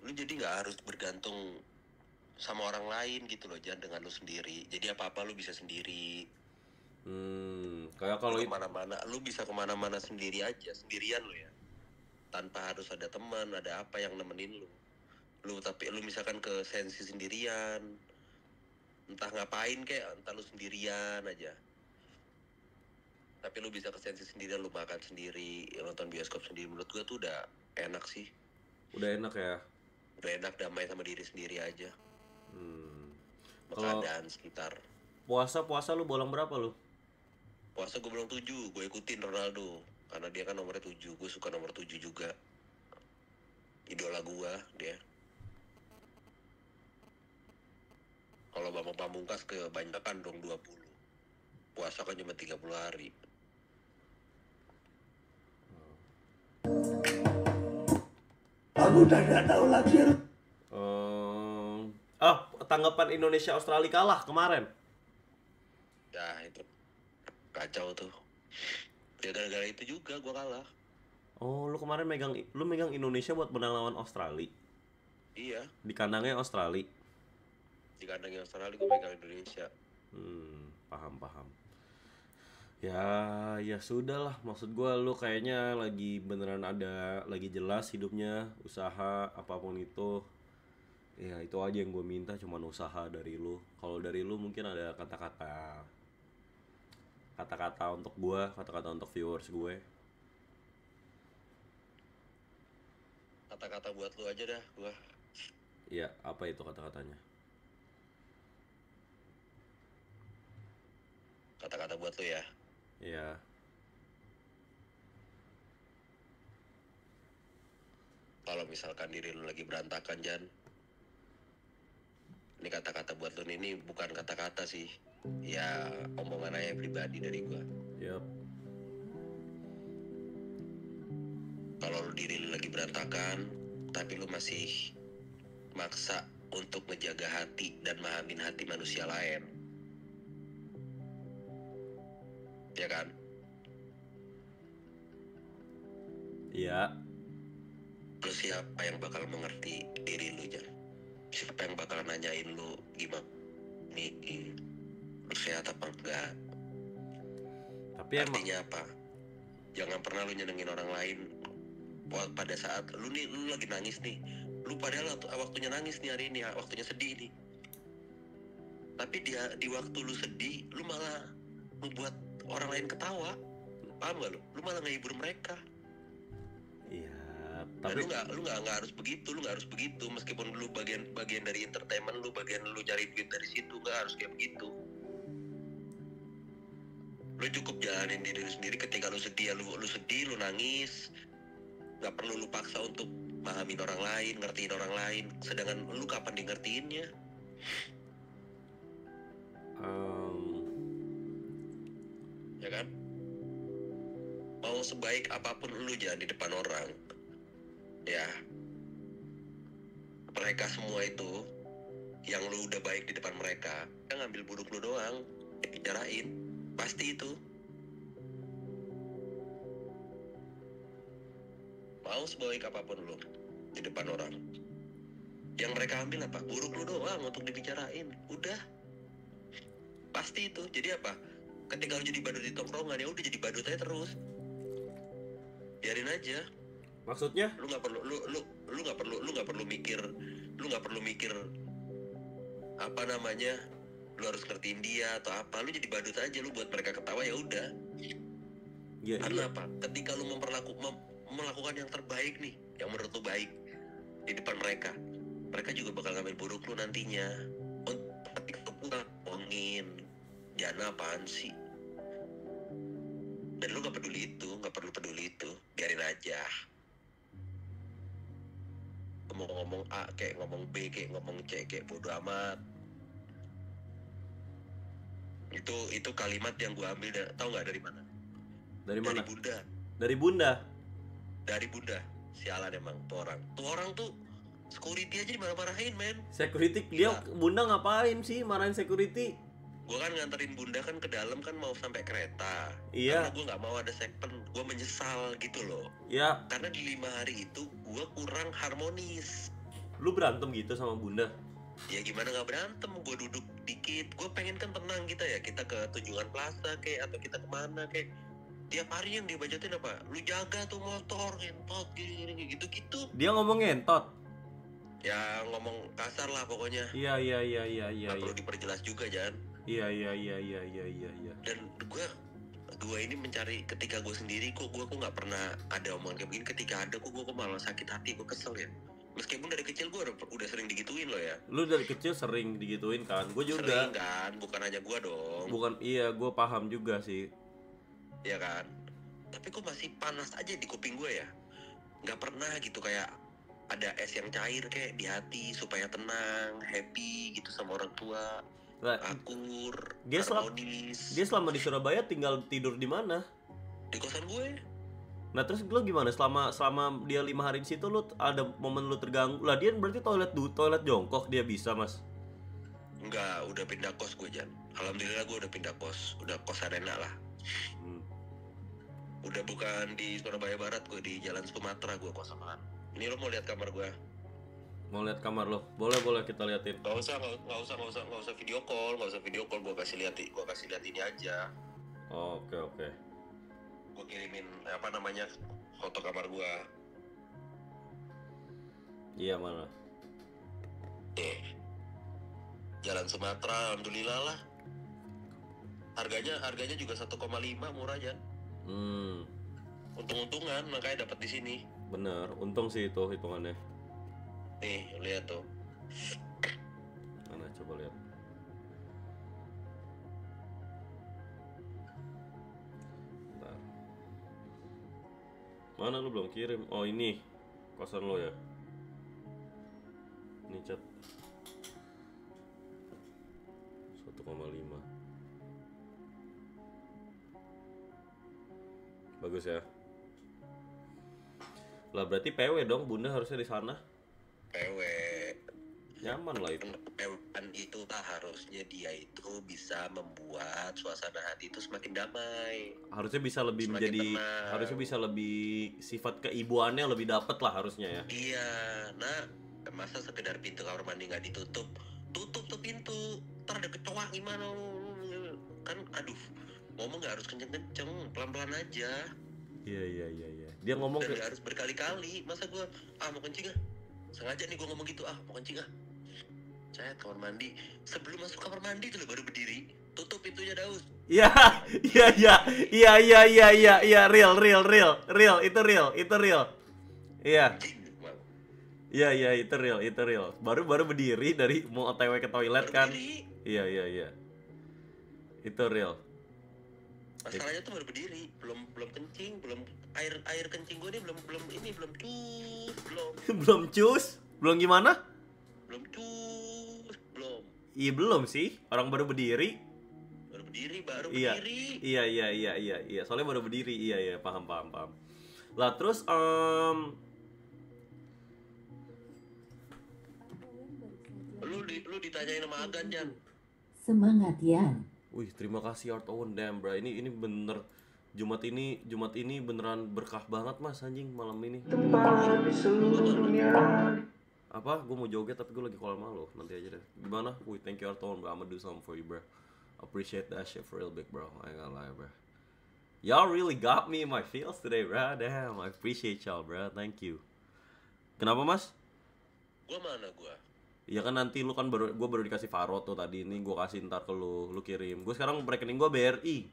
lu jadi nggak harus bergantung sama orang lain gitu loh, jangan dengan lu sendiri. Jadi apa lu bisa sendiri. Kayak kalau lu bisa kemana-mana sendiri aja, sendirian lu ya, tanpa harus ada teman, ada apa yang nemenin lu tapi lu misalkan ke sensi sendirian, entah ngapain kayak entah lu sendirian aja, tapi lu bisa ke sensi sendirian, lu makan sendiri, nonton bioskop sendiri. Menurut gua tuh udah enak sih. Udah enak ya? Udah enak, damai sama diri sendiri aja. Kalau keadaan sekitar. Puasa lu bolong berapa lu? Puasa gue bolong 7, gue ikutin Ronaldo karena dia kan nomornya 7, gue suka nomor 7 juga. Idola gue dia. Kalau Bambang Pamungkas kebanyakan dong 20. Puasa kan cuma 30 hari. Aku udah gak tahu lagi. Tanggapan Indonesia Australia kalah kemarin. Ya itu kacau tuh. Ya gara-gara itu juga gue kalah. Oh, lu kemarin megang Indonesia buat menang lawan Australia. Iya. Di kandangnya Australia. Di kandangnya Australia gue megang Indonesia. Paham. Ya sudah lah, maksud gue lu kayaknya lagi beneran lagi jelas hidupnya, usaha apapun itu. Ya itu aja yang gue minta, cuman usaha dari lu. Kalau dari lu mungkin ada kata-kata untuk gue, kata-kata untuk viewers gue. Kata-kata buat lu aja dah gue. Iya, apa itu kata-katanya? Kata-kata buat lu ya. Iya. Kalau misalkan diri lu lagi berantakan, Jan, ini kata-kata buat lu ini bukan kata-kata sih. Ya omongan aja pribadi dari gua. Yep. Kalau lu diri lu lagi berantakan, tapi lu masih maksa untuk ngejaga hati dan mahamin hati manusia lain, ya kan? Iya. Lu siapa yang bakal mengerti diri lu, Jan? Siapa yang bakal nanyain lu gimana nih, lu sehat apa enggak? Tapi artinya apa? Jangan pernah lu nyenengin orang lain pada saat lu lagi nangis nih. Lu padahal waktunya nangis nih hari ini, waktunya sedih nih. Tapi di waktu lu sedih, lu malah membuat orang lain ketawa. Paham gak lu? Lu malah ngehibur mereka. Iya, tapi lu nggak harus begitu, meskipun lu bagian dari entertainment, lu cari duit dari situ, nggak harus kayak begitu. Lu cukup jalanin diri lu sendiri. Ketika lu sedih, lu sedih, lu nangis. Nggak perlu lu paksa untuk pahamin orang lain, ngertiin orang lain. Sedangkan lu kapan di ngertiinnya? sebaik apapun lu jangan di depan orang. Ya. Mereka semua itu yang lu udah baik di depan mereka, dia ngambil buruk lu doang, dibicarain. Pasti itu. Mau sebaik apapun lu di depan orang, yang mereka ambil apa? Buruk lu doang untuk dibicarain. Udah. Pasti itu. Jadi apa? Ketika lu jadi badut di tongkrongan, ya udah jadi badut aja terus. Biarin aja. Maksudnya? Lu nggak perlu lu nggak perlu mikir apa namanya, lu harus ngertiin dia atau apa. Lu jadi badut aja, lu buat mereka ketawa, ya udah. Ya, Karena apa? Ketika lu melakukan yang terbaik nih, yang menurut lu baik di depan mereka, mereka juga bakal ngambil buruk lu nantinya. Ketika lu pulang ngomongin Jana apaan sih, dan lu nggak perlu peduli itu, biarin aja. Ngomong A kayak ngomong B kayak ngomong C kayak bodo amat. Itu kalimat yang gue ambil tahu nggak dari mana? Dari mana? Dari Bunda. Dari Bunda. Dari Bunda. Sialan emang tuh orang. Tuh orang tuh security aja dimarah-marahin, men. Security dia Bunda ngapain sih marahin security? Gue kan nganterin Bunda kan ke dalam kan mau sampai kereta. Iya. Karena gue nggak mau ada segmen. Gue menyesal gitu loh. Ya. Karena di 5 hari itu gue kurang harmonis. Lu berantem gitu sama Bunda? Ya gimana nggak berantem, gue duduk dikit. Gue pengen kan tenang kita ya, kita ke Tunjungan Plaza kayak atau kita kemana kayak. Tiap hari yang dibacotin apa? Lu jaga tuh motor, ngentot gini gitu. Dia ngomong ngentot. Ya ngomong kasar lah pokoknya. Iya. Nggak perlu diperjelas juga, Jan. Iya. Dan gue ini mencari ketika gue sendiri kok nggak pernah ada omongan kayak begini. Ketika ada kok gue malah sakit hati, gue kesel ya. Meskipun dari kecil gue udah sering digituin loh ya. Lu dari kecil sering digituin kan? Gue juga. Sering kan, bukan hanya gue dong. Bukan, iya, gue paham juga sih. Iya kan. Tapi kok masih panas aja di kuping gue ya. Nggak pernah gitu kayak ada es yang cair kayak di hati supaya tenang, happy gitu sama orang tua. Nah, akur, dia harmonis. Dia selama di Surabaya tinggal tidur di mana? Di kosan gue. Nah terus lu gimana selama dia 5 hari di situ, lu ada momen lu terganggu? Lah dia berarti toilet jongkok dia bisa, Mas? Enggak, udah pindah kos gue, Jan. Alhamdulillah gue udah pindah kos, udah kosan enak lah. Udah bukan di Surabaya Barat, gue di Jalan Sumatera gue kosan. Ini lo mau lihat kamar gue? Mau lihat kamar lo? Boleh kita liatin. Gak usah video call, gue kasih lihat ini aja. Oke. Gue kirimin apa namanya foto kamar gue. Iya mana? Jalan Sumatera, alhamdulillah lah. Harganya juga 1,5 murah aja. Untung-untungan makanya dapat di sini. Bener, untung sih itu hitungannya. Nih, lihat tuh. Mana coba lihat. Bentar. Mana lu belum kirim? Oh ini kosan lo ya. Ini cat 1,5. Bagus ya. Lah berarti PW dong, Bunda harusnya di sana. PW. Nyaman lah itu. PW itu harusnya dia itu bisa membuat suasana hati itu semakin damai. Harusnya bisa lebih semakin menjadi tenang. Harusnya bisa lebih sifat keibuannya lebih dapet lah harusnya ya. Iya, nah masa sekedar pintu kamar mandi nggak ditutup, tutup tuh pintu, ntar ada kecoa gimana kan, aduh, ngomong nggak harus kenceng-kenceng, pelan-pelan aja. Iya. Dia ngomong dan nggak harus berkali-kali. Masa gue mau kencing sengaja nih gue ngomong gitu, mau kencing saya kamar mandi, sebelum masuk kamar mandi tuh baru berdiri, tutup pintunya Daus. Iya, real, itu real. Iya. Iya, itu real. Baru berdiri dari mau OTW ke toilet kan. Iya. Itu real. Masalahnya tuh baru berdiri, belum kencing, belum air kencing gue nih belum cus. Belum gimana? Belum cus, belum. Iya belum sih, orang baru berdiri baru Iya, berdiri. iya. Soalnya baru berdiri, iya, paham. Lah terus, Lu ditanyain sama Agan, Jan. Semangat Yan. wih terima kasih Art Owen, damn bro, ini bener Jumat ini beneran berkah banget mas anjing malam ini. Tempat di seluruh dunia. Apa? Gue mau joget tapi gue lagi call sama lo, nanti aja deh. Gimana? Wih thank you Art Owen bro, I'ma do something for you bro. Appreciate that shit for real big bro, I ain't gonna lie bro. Y'all really got me in my feels today bro, damn I appreciate y'all bro, thank you. Kenapa mas? Gua mana gua? Iya kan nanti lu kan gue baru dikasih Faro tuh tadi, ini gue kasih ntar ke lu kirim. Gue sekarang rekening gue BRI.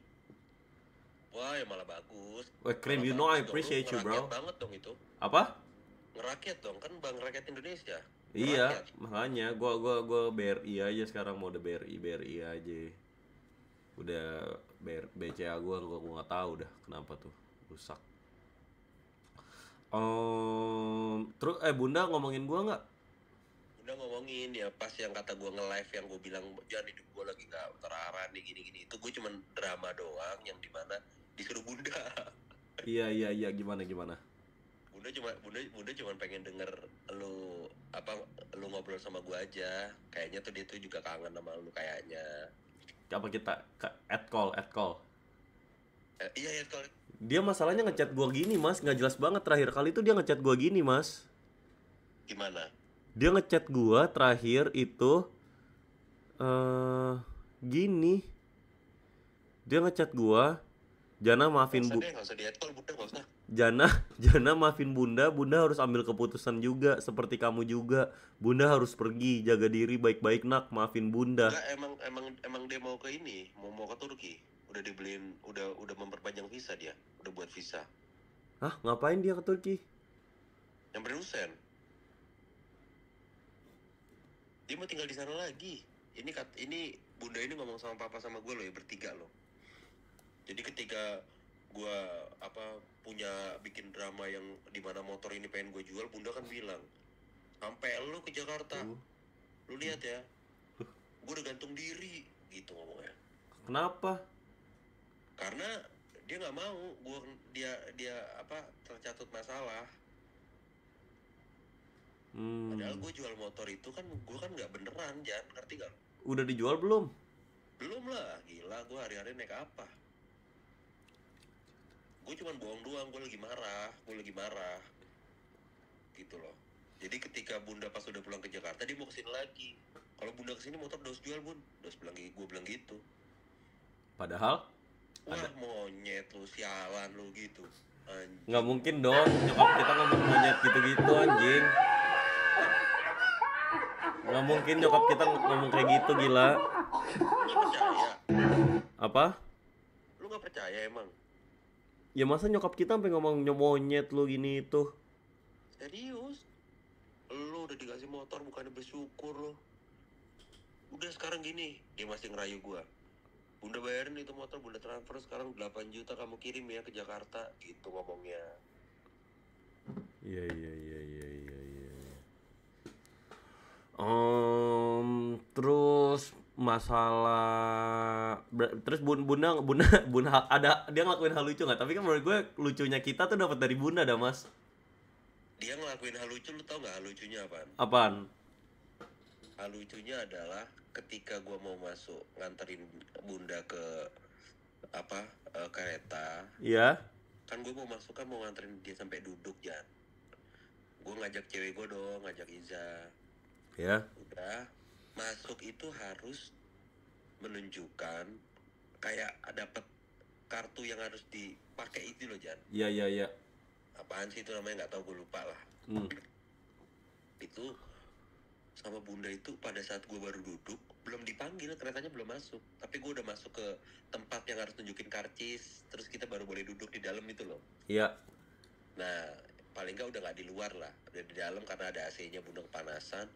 Wah, ya malah bagus. Wah keren, Malah you know I bagus dong, appreciate lu you bro. ngerakyat banget dong itu. Apa? Ngerakyat dong, kan Bank Rakyat Indonesia. Iya, Ngerakyat. makanya gua BRI aja sekarang, mau udah BRI aja. Udah BCA gua nggak tahu dah kenapa tuh rusak. Terus Bunda ngomongin gua nggak? Udah ngomongin ya pas yang kata gua nge-live yang gua bilang jangan hidup gua lagi nggak terarah nih gini-gini, itu gua cuman drama doang yang dimana disuruh Bunda. Iya, gimana? Bunda cuma pengen denger lu ngobrol sama gua aja. Kayaknya tuh dia tuh juga kangen sama lu kayaknya. Apa kita add call? Iya ya kalau Dia masalahnya ngechat gua gini mas, nggak jelas banget. Terakhir kali itu dia ngechat gua gini mas. gimana? Dia ngechat gua terakhir itu gini. Dia ngechat gua, Jana maafin Nggak usah di-add call, Bunda nggak usah. Jana maafin Bunda harus ambil keputusan juga seperti kamu juga. Bunda harus pergi, jaga diri baik-baik nak, maafin Bunda. Enggak, emang dia mau ke ini, mau ke Turki. Udah dibeliin, udah memperpanjang visa dia, udah buat visa. Hah, ngapain dia ke Turki? Yang berurusan. Dia mau tinggal di sana lagi. Ini Bunda ini ngomong sama papa sama gue loh ya, bertiga loh. Jadi ketika gue punya bikin drama yang dimana motor ini pengen gue jual, Bunda kan bilang sampai lu ke Jakarta, lu lihat ya, gue udah gantung diri gitu ngomongnya. Kenapa? Karena dia nggak mau dia tercatut masalah. Padahal gue jual motor itu kan gue kan nggak beneran, Jan, ngerti gak? Udah dijual belum? Belum lah, gila gue hari-hari naik apa? Gue cuman bohong doang, gue lagi marah gitu loh. Jadi ketika Bunda pas udah pulang ke Jakarta, dia mau kesini lagi. Kalau Bunda kesini motor dos jual, Bun. Gue bilang gitu. Padahal Wah monyet lu, sialan lu gitu. Anjing. nggak mungkin dong nyokap kita ngomong monyet gitu anjing. Nggak mungkin nyokap kita ngomong kayak gitu, gila. Lu gak percaya? Apa? Lu gak percaya emang? Ya masa nyokap kita sampai ngomong monyet lu gini itu? Serius? Lu udah dikasih motor bukannya bersyukur lu. Udah sekarang gini, dia masih ngerayu gua. Bunda bayarin itu motor, Bunda transfer sekarang 8 juta kamu kirim ya ke Jakarta, gitu ngomongnya. Iya. Terus masalah terus Bunda ada dia ngelakuin hal lucu nggak? Tapi kan menurut gue lucunya kita tuh dapat dari Bunda dah mas. Dia ngelakuin hal lucu, lu tau gak hal lucunya apaan? Apaan? Hal lucunya adalah ketika gua mau masuk nganterin Bunda ke kereta. Iya. Kan gua mau masuk kan mau nganterin dia sampai duduk, Jan. Gua ngajak cewek gua dong, ngajak Iza. Ya. Udah masuk itu harus menunjukkan kayak dapet kartu yang harus dipakai itu loh, Jan. Iya. Apaan sih itu namanya, nggak tahu, gue lupa lah. Itu sama Bunda itu pada saat gue baru duduk belum dipanggil, keretanya belum masuk, tapi gue udah masuk ke tempat yang harus tunjukin karcis, terus kita baru boleh duduk di dalam itu loh. Iya. Nah paling nggak udah nggak di luar lah, udah di dalam karena ada AC-nya, Bunda kepanasan.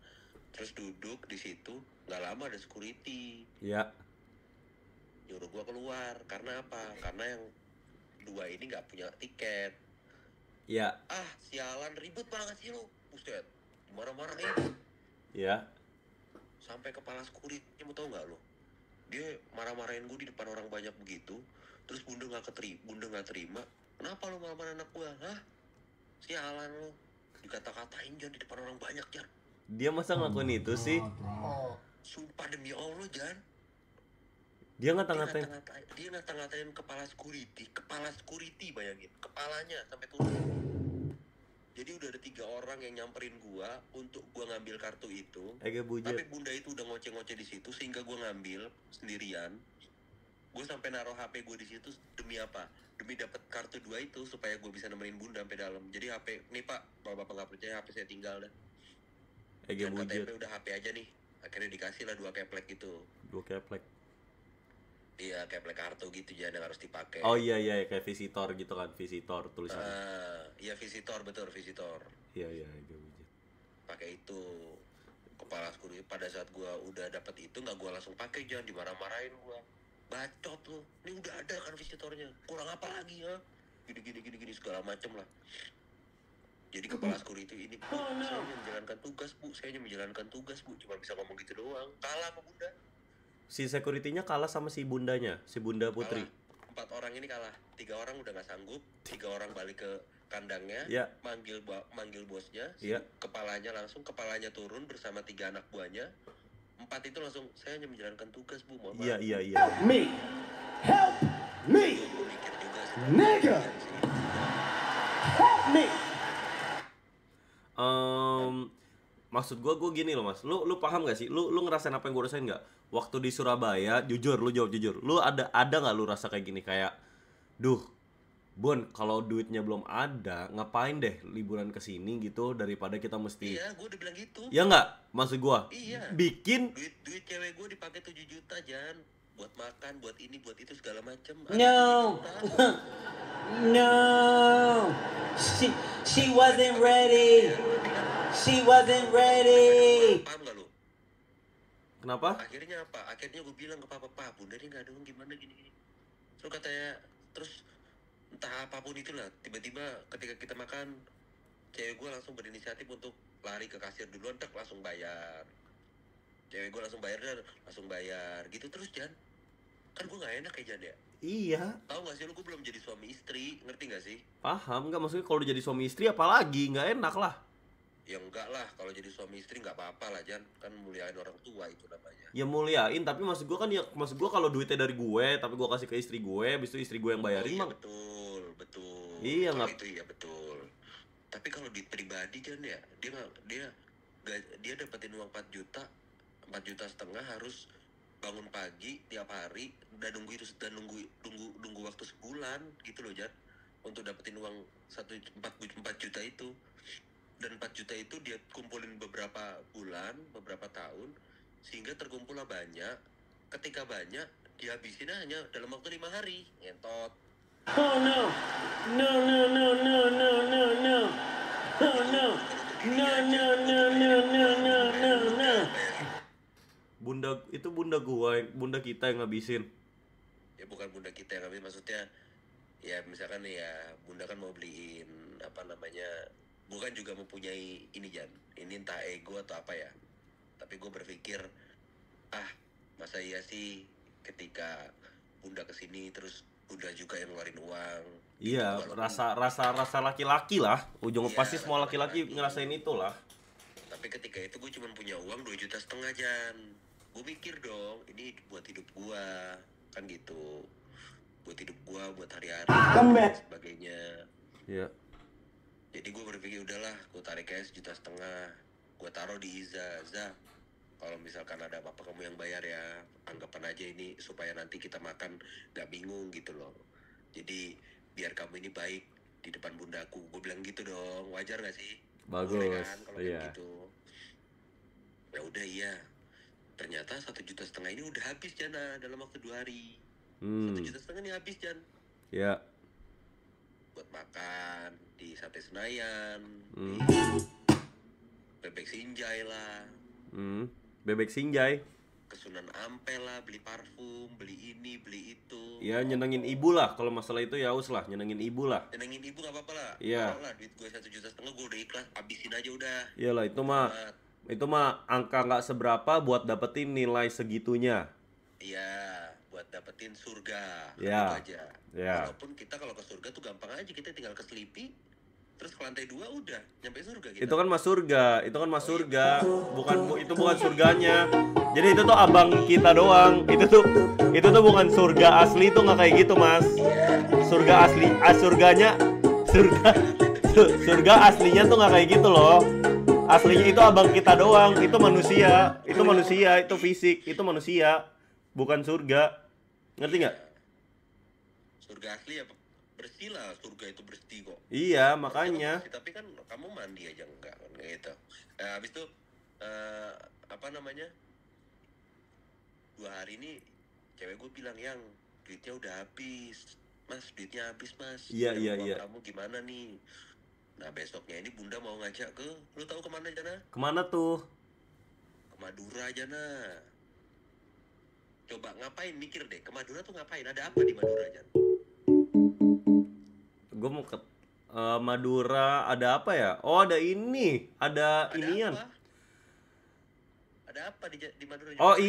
Terus duduk di situ, nggak lama ada security. Iya. Nyuruh gue keluar, karena apa? Karena yang dua ini nggak punya tiket. Iya. Ah sialan, ribut banget sih lu, buset, marah-marahin. Iya. Sampai kepala security, mau tau nggak lu? Dia marah-marahin gue di depan orang banyak begitu. Terus bunda nggak terima. Kenapa lo marah-marahin anak gue? Hah? Sialan lo. Dikata-katain Jan di depan orang banyak Jan. Dia masa ngelakuin itu sih? Sumpah demi Allah Jan. Dia ngata-ngatain. Dia ngata-ngatain kepala security bayangin. Kepalanya sampai turun. Jadi udah ada 3 orang yang nyamperin gua untuk gua ngambil kartu itu. Tapi bunda itu udah ngoceh-ngoceh di situ sehingga gua ngambil sendirian. Gua sampai naruh HP gua di situ demi apa? Demi dapat kartu 2 itu supaya gua bisa nemenin bunda sampai dalam. Jadi HP, nih Pak, kalau Bapak nggak percaya HP saya tinggal dah. Dan KTP udah HP aja nih. Akhirnya dikasih lah 2 keplek gitu. 2 keplek. Iya, keplek kartu gitu jangan harus dipakai. Oh iya kayak visitor gitu kan, visitor tulisannya. Iya visitor, betul visitor. Iya Ega Bujit. Pakai itu. Kepala security pada saat gua udah dapat itu nggak gua langsung pakai, jangan dimarah-marahin gua. Bacot lu. Ini udah ada kan visitornya. Kurang apa lagi ya? Gini segala macem lah. Jadi kepala security ini, Bu, saya menjalankan tugas, Bu. Cuma bisa ngomong gitu doang. Kalah sama bunda. Si security-nya kalah sama si bundanya, si bunda putri. Kalah. 4 orang ini kalah. 3 orang udah nggak sanggup. 3 orang balik ke kandangnya. Ya. Manggil bosnya. Iya. Kepalanya turun bersama 3 anak buahnya. 4 itu langsung, saya hanya menjalankan tugas, Bu. Mohon Iya. Help me, Gue mikir juga sih. nigga. Help me. Maksud gue gini loh mas, lu paham gak sih, lu ngerasain apa yang gue rasain nggak? Waktu di Surabaya, jujur, lu jawab jujur, lu ada nggak lu rasa kayak gini, kayak, duh, Bon, kalau duitnya belum ada, ngapain deh liburan ke sini gitu daripada kita mesti. Iya, gue udah bilang gitu. Ya nggak, maksud gue. Iya. Bikin. Duit cewek gue dipakai 7 juta Jan, buat makan, buat ini, buat itu segala macem. No. No. She wasn't ready. She wasn't ready. Paham gak lu? Kenapa? Akhirnya apa? Akhirnya gue bilang ke papa, Pak, bunda ini gak ada uang gimana gini. Terus katanya, entah apapun itulah, tiba-tiba ketika kita makan, cewek gue langsung berinisiatif untuk lari ke kasir duluan, langsung bayar. Cewek gue langsung bayar gitu terus Jan. Kan gue gak enak ya Jan ya. Iya. Tahu gak sih lu, gue belum jadi suami istri, ngerti gak sih? Paham nggak, maksudnya kalau udah jadi suami istri apalagi nggak enak lah. Ya enggak lah, kalau jadi suami istri nggak apa-apa lah Jan, kan muliain orang tua itu namanya. Ya muliain, tapi maksud gue kan, ya maksud gue kalau duitnya dari gue tapi gue kasih ke istri gue, habis itu istri gue yang bayarin. Iya betul. Iya Kalau nggak. itu iya betul. Tapi kalau duit pribadi Jan ya, dia dapetin uang 4 juta setengah, harus bangun pagi tiap hari dan nunggu waktu sebulan gitu loh Jan, untuk dapetin uang 4 juta itu. Dan 4 juta itu dia kumpulin beberapa bulan, beberapa tahun, sehingga terkumpullah banyak. Ketika banyak, dihabisin hanya dalam waktu 5 hari. Ngentot. Oh no. No. Oh no. No. Bunda kita yang ngabisin. Ya bukan bunda kita yang habis, maksudnya ya misalkan ya bunda kan mau beliin apa namanya, bukan juga mempunyai ini Jan, ini entah ego atau apa ya, tapi gue berpikir masa iya sih ketika bunda kesini terus bunda juga yang ngeluarin uang. Iya, gitu, rasa laki-laki lah. Ujungnya Iya, pasti semua rasa laki-laki laki-laki. ngerasain itulah. Tapi ketika itu gue cuma punya uang 2,5 juta Jan. Gue mikir dong, ini buat hidup gue kan gitu, buat hidup gue, buat hari-hari dan sebagainya. Iya. Jadi gue berpikir udahlah, gue tarik aja 1,5 juta, gue taruh di Iza. Kalau misalkan ada apa-apa kamu yang bayar ya, anggapan aja ini supaya nanti kita makan gak bingung gitu loh. Jadi biar kamu ini baik di depan bundaku, gue bilang gitu dong. Wajar gak sih? Bagus. Boleh kan kalau Iya. kayak gitu. Ya udah iya. Ternyata 1,5 juta ini udah habis Jana dalam waktu 2 hari. 1,5 juta ini habis Jan. Ya. Buat makan di Sate Senayan, di Bebek Sinjai lah, Bebek Sinjai. ke Sunan Ampel lah, beli parfum, beli ini, beli itu. Ya nyenengin ibu lah, kalau masalah itu ya us lah, nyenengin ibu lah. Nyenengin ibu gak apa-apa lah. Iya. Taruh lah duit gue 1,5 juta, gue udah ikhlas, habisin aja udah. Iyalah itu mah angka nggak seberapa buat dapetin nilai segitunya. Iya, buat dapetin surga. Ya. Itu aja. Ya. Walaupun kita kalau ke surga tuh gampang aja, kita tinggal ke Sleepy, terus ke lantai 2 udah nyampe surga kita. Itu kan mas surga, itu bukan surganya. Jadi itu tuh abang kita doang. Itu tuh bukan surga asli, itu nggak kayak gitu mas. Surga asli, surga aslinya tuh nggak kayak gitu loh. Aslinya itu abang kita doang. Itu manusia, itu fisik, itu manusia, bukan surga. Ngerti nggak? Surga asli ya bersih lah, surga itu bersih kok. Iya, makanya. Bersih, tapi kan kamu mandi aja enggak kan gitu. Habis itu apa namanya? 2 hari ini cewek gue bilang, yang duitnya udah habis. Mas, duitnya habis mas. Iya, Yang iya, uang iya. Kamu gimana nih? Nah besoknya ini bunda mau ngajak ke, lu tahu kemana Jana? Kemana tuh? Ke Madura Jana. Coba ngapain, mikir deh, ke Madura tuh ngapain? Ada apa di Madura Jana? Gue mau ke Madura, ada apa ya? Oh, ada ini, ada inian. Apa? Ada apa di Madura? Oh, Jana?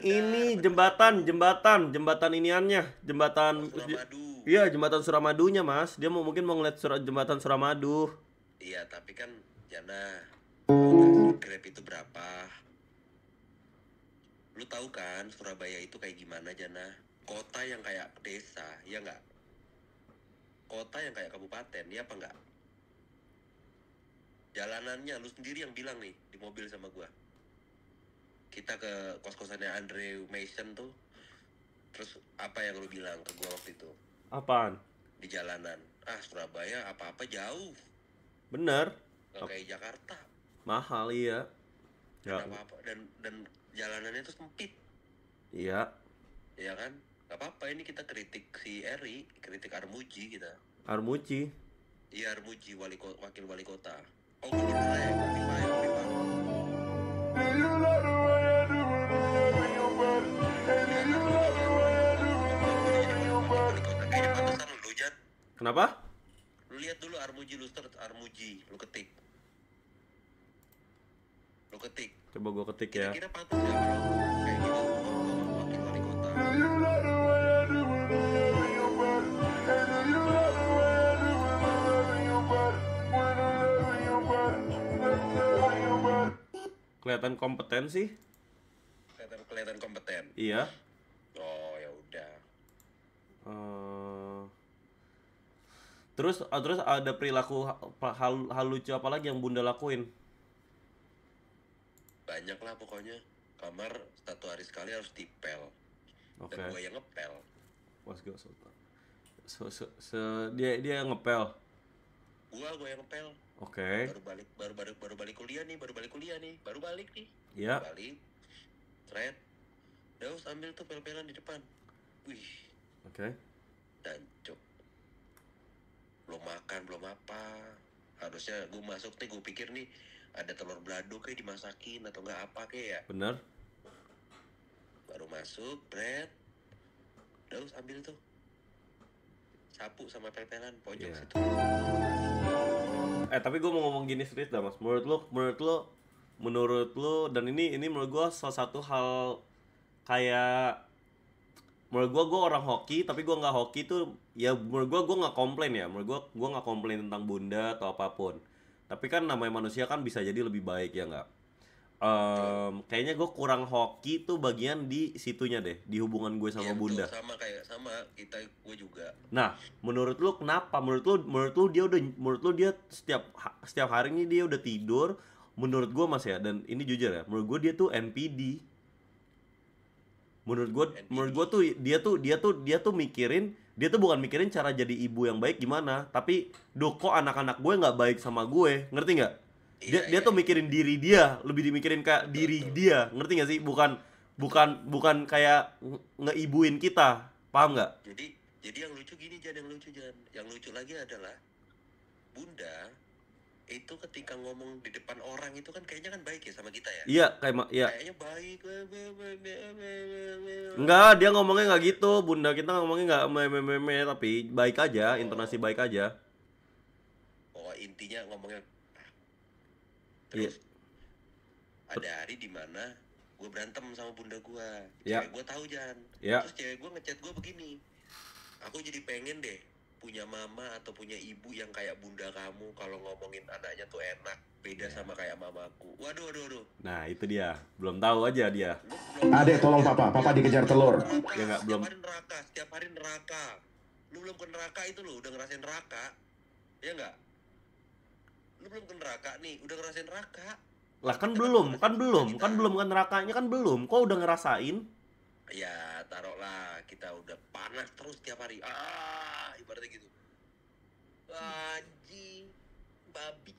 ini Ada jembatan iniannya, jembatan Suramadu. Iya, jembatan Suramadunya, Mas. Dia mungkin mau ngeliat jembatan Suramadu. Iya, tapi kan Jana, tahu nggak sih Grab itu berapa? Lu tahu kan Surabaya itu kayak gimana Jana? Kota yang kayak desa, ya nggak? Kota yang kayak kabupaten, ya apa nggak? Jalanannya, lu sendiri yang bilang nih di mobil sama gua. Kita ke kos-kosannya Andre Mason tuh. Terus apa yang lu bilang ke gua waktu itu? Apaan? Di jalanan. Surabaya apa-apa jauh. Bener. Nggak kayak Jakarta. Mahal, iya. Dan Ya, apa-apa dan jalanannya tuh sempit. iya. Ya kan? Gak apa-apa, ini kita kritik si Eri, kritik Armuji kita. Armuji. Iya, Armuji, wakil wali kota. Oh, gubernur ya, Kofifa. Wali kota kayaknya bagusan lu, Jan. Kenapa? Lu lihat dulu Armuji, lu search Armuji, lu ketik. Coba gua ketik ya. Kira-kira pantas ya kalau kayak gitu wakil wali kota. Kelihatan kompeten sih. Kelihatan kompeten. Iya. Oh, ya udah. Terus ada perilaku hal lucu apa lagi yang Bunda lakuin? Banyak lah pokoknya. Kamar 1 hari sekali harus dipel. Oke. Dan gue yang ngepel. Was go dia ngepel. Gue yang ngepel. Oke. Baru balik kuliah nih. Baru balik nih. Iya. Balik. Thread. Daus ambil tuh pel-pelan di depan. Wih, Oke. dancuk. Belum makan, belum apa. Harusnya gue masuk nih, gue pikir nih ada telur balado kayak dimasakin atau enggak apa kayak ya. Bener. Baru masuk, bread. Daus ambil tuh. Sapu sama pel-pelan pojok Iya. situ. Tapi gue mau ngomong gini serius dah mas. Menurut lu dan ini menurut gue salah satu hal kayak, menurut gue orang hoki tapi gue nggak hoki tuh ya. Menurut gue nggak komplain ya. Menurut gue nggak komplain tentang Bunda atau apapun. Tapi kan namanya manusia kan bisa jadi lebih baik ya nggak. Kayaknya gue kurang hoki tuh bagian di situnya deh, di hubungan gue sama Iya, betul. Bunda. Sama kita, gue juga. Nah, menurut lu kenapa? Menurut lu dia setiap hari ini dia udah tidur. Menurut gua Mas ya, dan ini jujur ya, menurut gua dia tuh NPD. Menurut gua tuh dia tuh mikirin, dia tuh bukan mikirin cara jadi ibu yang baik gimana, tapi kok anak-anak gue nggak baik sama gue, ngerti nggak? Dia tuh mikirin diri dia, lebih dimikirin kayak diri dia, ngerti nggak sih? Bukan kayak ngeibuin kita, paham nggak? Jadi yang lucu gini, yang lucu lagi adalah Bunda itu ketika ngomong di depan orang itu kan kayaknya kan baik ya sama kita ya. Iya, iya. Kayaknya baik. Enggak, dia ngomongnya nggak gitu. Bunda kita ngomongnya nggak meme tapi baik aja, intonasi baik aja. Oh, intinya ngomongnya. Terus ada hari dimana gue berantem sama bunda gue. Ya. Cewek gue tahu Jan. Ya. Terus cewek gue ngechat gue begini, aku jadi pengen deh punya mama atau punya ibu yang kayak bunda kamu, kalau ngomongin anaknya tuh enak, beda sama kayak mamaku. Waduh. Nah itu dia, belum tahu aja dia. Lu belum Adek, tahu tolong aja. papa dikejar telur. Neraka, Ya nggak, belum. setiap hari neraka. Lu belum ke neraka itu lu udah ngerasain neraka, ya nggak? Lu belum ke neraka nih, udah ngerasain neraka. Lah kan Kita belum ngerasain kita. kan nerakanya kan belum. Kok udah ngerasain? Ya taruhlah kita udah panas terus tiap hari, ibaratnya gitu, anjing, babi,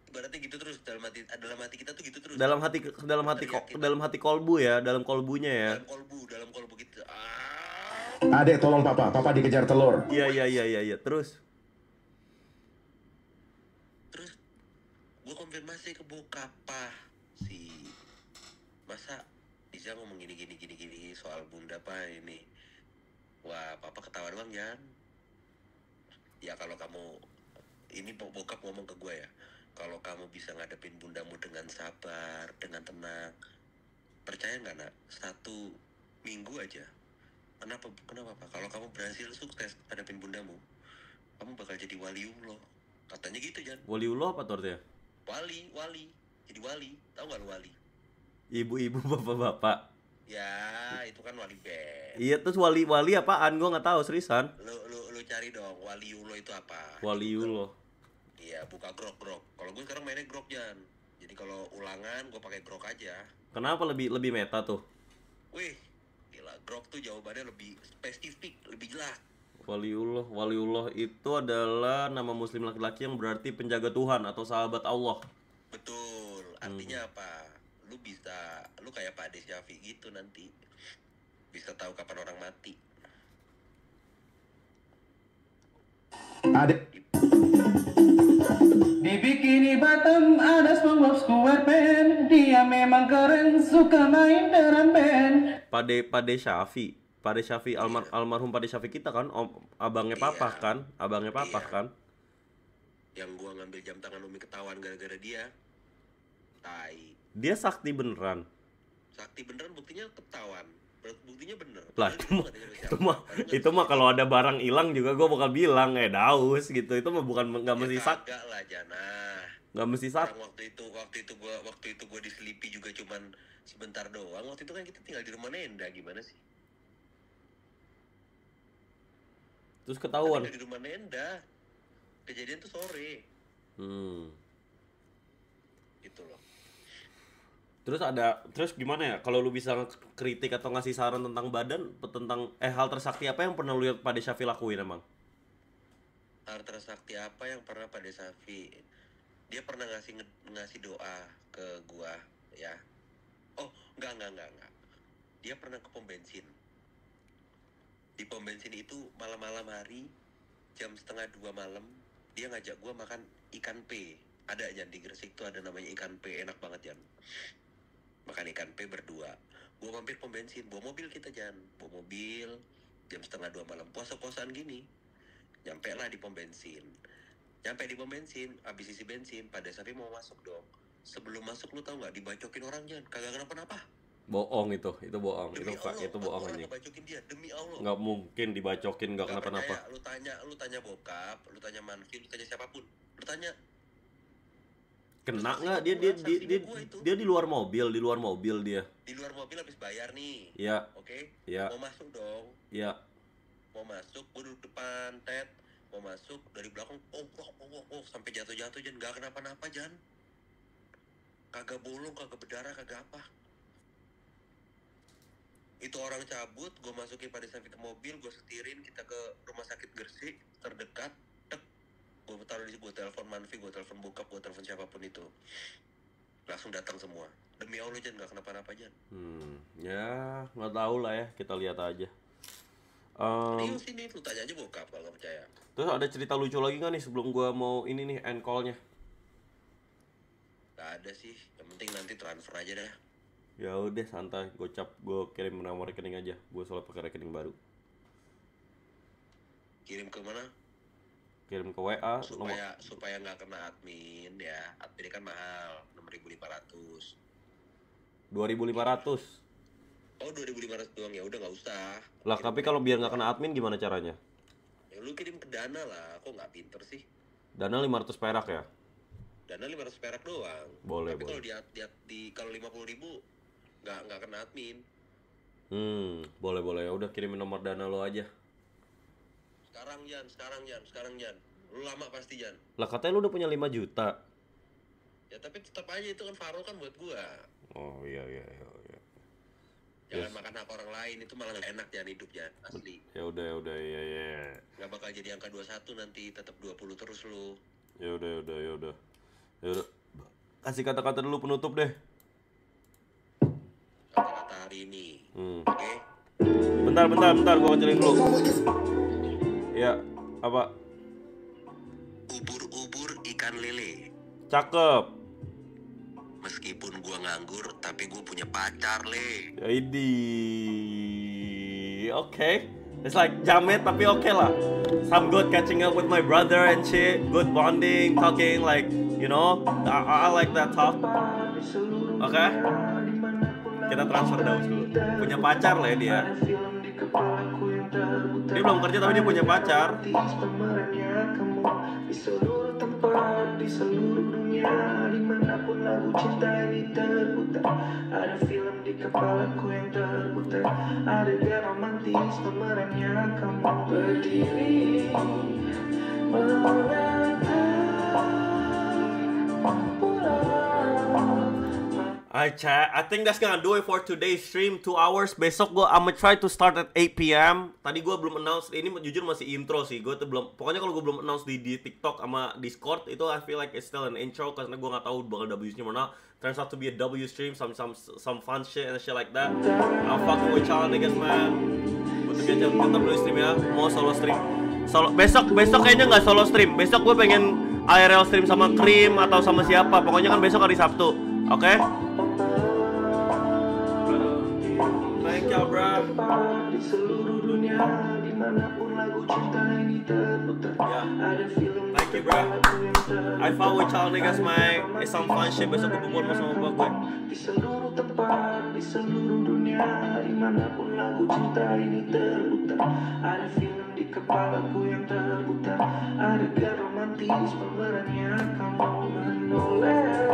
ibaratnya gitu terus dalam hati kita tuh gitu terus. Dalam hati kolbu ya, dalam kolbunya ya. Dalam kolbu gitu. Adek, tolong papa dikejar telur. Iya. Terus Gue konfirmasi ke bokap, sih, masa bisa ngomong gini soal bunda pak ini. Wah, papa ketawa doang Jan. Ya kalau kamu, ini bokap ngomong ke gue ya, kalau kamu bisa ngadepin bundamu dengan sabar, dengan tenang, percaya nggak nak, 1 minggu aja. Kenapa pak? Kalau kamu berhasil sukses hadapin bundamu, kamu bakal jadi waliullah. Katanya gitu Jan. waliullah apa tuh artinya? Wali. Jadi wali. Tahu nggak lu wali? Ibu-ibu, bapak-bapak. Ya, itu kan wali band. Iya, terus wali apaan? Gua nggak tahu seriusan. Lu cari dong, waliullah itu apa? Waliullah. Iya, buka grok. Kalau gue sekarang mainnya grok Jan. Jadi kalau ulangan gue pakai grok aja. Kenapa lebih meta tuh? Wih, gila, grok tuh jawabannya lebih spesifik, lebih jelas. Waliullah itu adalah nama muslim laki-laki yang berarti penjaga Tuhan atau sahabat Allah. Betul. Artinya apa? Lu kayak Pak Ade Syafi gitu nanti. Bisa tahu kapan orang mati. Adek, Di Bikini Bottom ada SpongeBob SquarePants. Dia memang keren, suka main drum band. Pade Syafi almarhum Pade Syafi kita kan, abangnya Papah kan, Yang gua ngambil jam tangan Umi ketahuan gara-gara dia. Tai. Dia sakti beneran. Sakti beneran, buktinya ketahuan. Buktinya bener. Lah Padahal itu mah kalau ada barang hilang juga gue bakal bilang daus gitu. Itu mah bukan, nggak mesti sak. Kagak lah Jana. Nggak mesti sak. Orang waktu itu gua di Sleepy juga cuman sebentar doang. Waktu itu kan kita tinggal di rumah Nenda, gimana sih? Terus ketahuan. Tinggal di rumah Nenda. Kejadian tuh sore. Gitu loh. Terus gimana ya? Kalau lu bisa kritik atau ngasih saran tentang badan, tentang hal tersakti apa yang pernah lu lihat Pade Syafi lakuin emang? Hal tersakti apa yang pernah Pade Syafi? Dia pernah ngasih doa ke gua, ya. Oh, enggak. Dia pernah ke pom bensin. Di pom bensin itu malam-malam hari, jam 1:30 malam, dia ngajak gua makan ikan P. Ada Jan, di Gresik tuh ada namanya ikan P, enak banget Jan. Makan ikan P berdua. Gua mampir pom bensin, bawa mobil kita Jan. Bawa mobil, jam 1:30 malam, puasa-puasaan gini. Nyampe lah di pom bensin. Habis isi bensin, Pade Syafi mau masuk dong. Sebelum masuk lu tau nggak, dibacokin orang Jan, kagak kenapa-napa. Bohong itu bohong. Demi Itu Allah, bohong orang anjing. ngebacokin dia, demi Allah. Nggak mungkin dibacokin nggak Nggak kenapa-napa. percaya, lu tanya bokap, lu tanya Manfi, lu tanya siapapun, lu tanya. Kena Terus nggak dia di luar mobil dia. Di luar mobil habis bayar nih. Iya. Oke. Iya. Mau masuk dong. Iya. Mau masuk, gue duduk depan, Ted. Mau masuk dari belakang, sampai jatuh Jan, nggak kenapa-napa Jan. Kagak bolong, kagak berdarah, kagak apa. Itu orang cabut, gue masukin Pade Syafi ke mobil, gue setirin, kita ke rumah sakit Gresik terdekat. Gue taruh di, gue telepon Manfi, gue telepon bokap, gue telepon siapapun itu, langsung datang semua. Demi Allah Jan, nggak kenapa-napa Jan. Ya nggak tahu lah ya, kita lihat aja. Sini lu tanya aja bokap kalau nggak percaya. Terus ada cerita lucu lagi nggak nih sebelum gua mau ini nih end call-nya? Gak ada sih, yang penting nanti transfer aja dah. Ya udah santai, gocap, gue kirim nomor rekening aja. Gue soalnya pakai rekening baru. Kirim ke mana? Kirim ke WA supaya nggak kena admin ya. Admin kan mahal, 6.500. 2.500. Oh 2.500 doang, ya udah nggak usah. Lah, tapi kalau biar nggak kena admin gimana caranya? Ya lu kirim ke Dana lah, kok nggak pinter sih? Dana 500 perak ya? Dana 500 perak doang. Boleh, Tapi boleh. kalau di kalau 50.000 nggak kena admin. Boleh. Ya udah, kirimin nomor Dana lo aja. Sekarang Jan. Lu lama pasti Jan. Lah, katanya lu udah punya 5 juta. Ya tapi tetap aja itu kan Faro kan buat gua. Oh iya. Jangan Yes. makan hak orang lain, itu malah gak enak Jan hidup Jan, asli. Ya udah, iya. Gak bakal jadi angka 21 nanti, tetap 20 terus lu. Ya udah. Kasih kata-kata dulu penutup deh. Kata-kata hari ini. Oke? Bentar, gua kecilin dulu. Ya, apa? Ubur-ubur ikan lele. Cakep. Meskipun gua nganggur, tapi gua punya pacar, Le. Ini okay. It's like jamet tapi okay lah. Some good catching up with my brother and shit. Good bonding, talking like, you know. I like that talk. Okay. Kita transfer Daus dulu. Punya pacar lah ya dia. Dia belum kerja tapi dia punya pacar. Di seluruh tempat, di seluruh dunia, dimanapun lagu cinta ini terputar, ada film di kepalaku yang terputar, adegan romantis pemerannya kamu berdiri I think that's gonna do it for today's stream. 2 hours. Besok I'ma try to start at 8 p.m. Tadi gue belum announce. Ini jujur masih intro sih. Gue tuh belum. Pokoknya kalau gue belum announce di TikTok sama Discord itu, I feel like it's still an intro karena gue nggak tahu bakal W stream mana. Turns out to be a W stream, some fun shit and shit like that. I'm fucking with y'all niggas, man. Untuk kita W stream ya. Mau solo stream. Besok kayaknya nggak solo stream. Besok gue pengen IRL stream sama Krim atau sama siapa. Pokoknya kan besok hari Sabtu. Oke? Okay? Thank you, bro. di seluruh dunia, dimanapun lagu cinta ini terputar, ada film di Thank you, bro. kepalaku yang terputar. I found with y'all niggas, man. It's some fun shit. Besok gue bubur sama bapak gue. Di seluruh tempat, di seluruh dunia, dimanapun lagu cinta ini terputar, ada film di kepalaku yang terputar, adegan romantis pemerannya kamu menoleh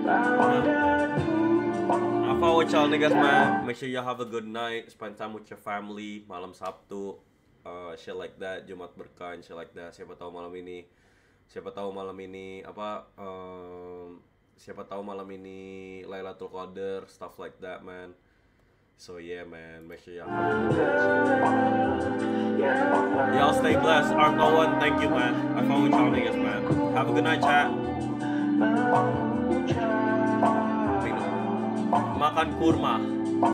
padaku. I found with y'all niggas, man. Make sure y'all have a good night. Spend time with your family. Malam Sabtu, shit like that. Jumat berkah, shit like that. Siapa tahu malam ini Lailatul Qadar, stuff like that, man. So yeah, man, make sure y'all have a good night. Y'all stay blessed. Arko1, thank you, man. I found with y'all niggas, man. Have a good night, chat. Makan kurma.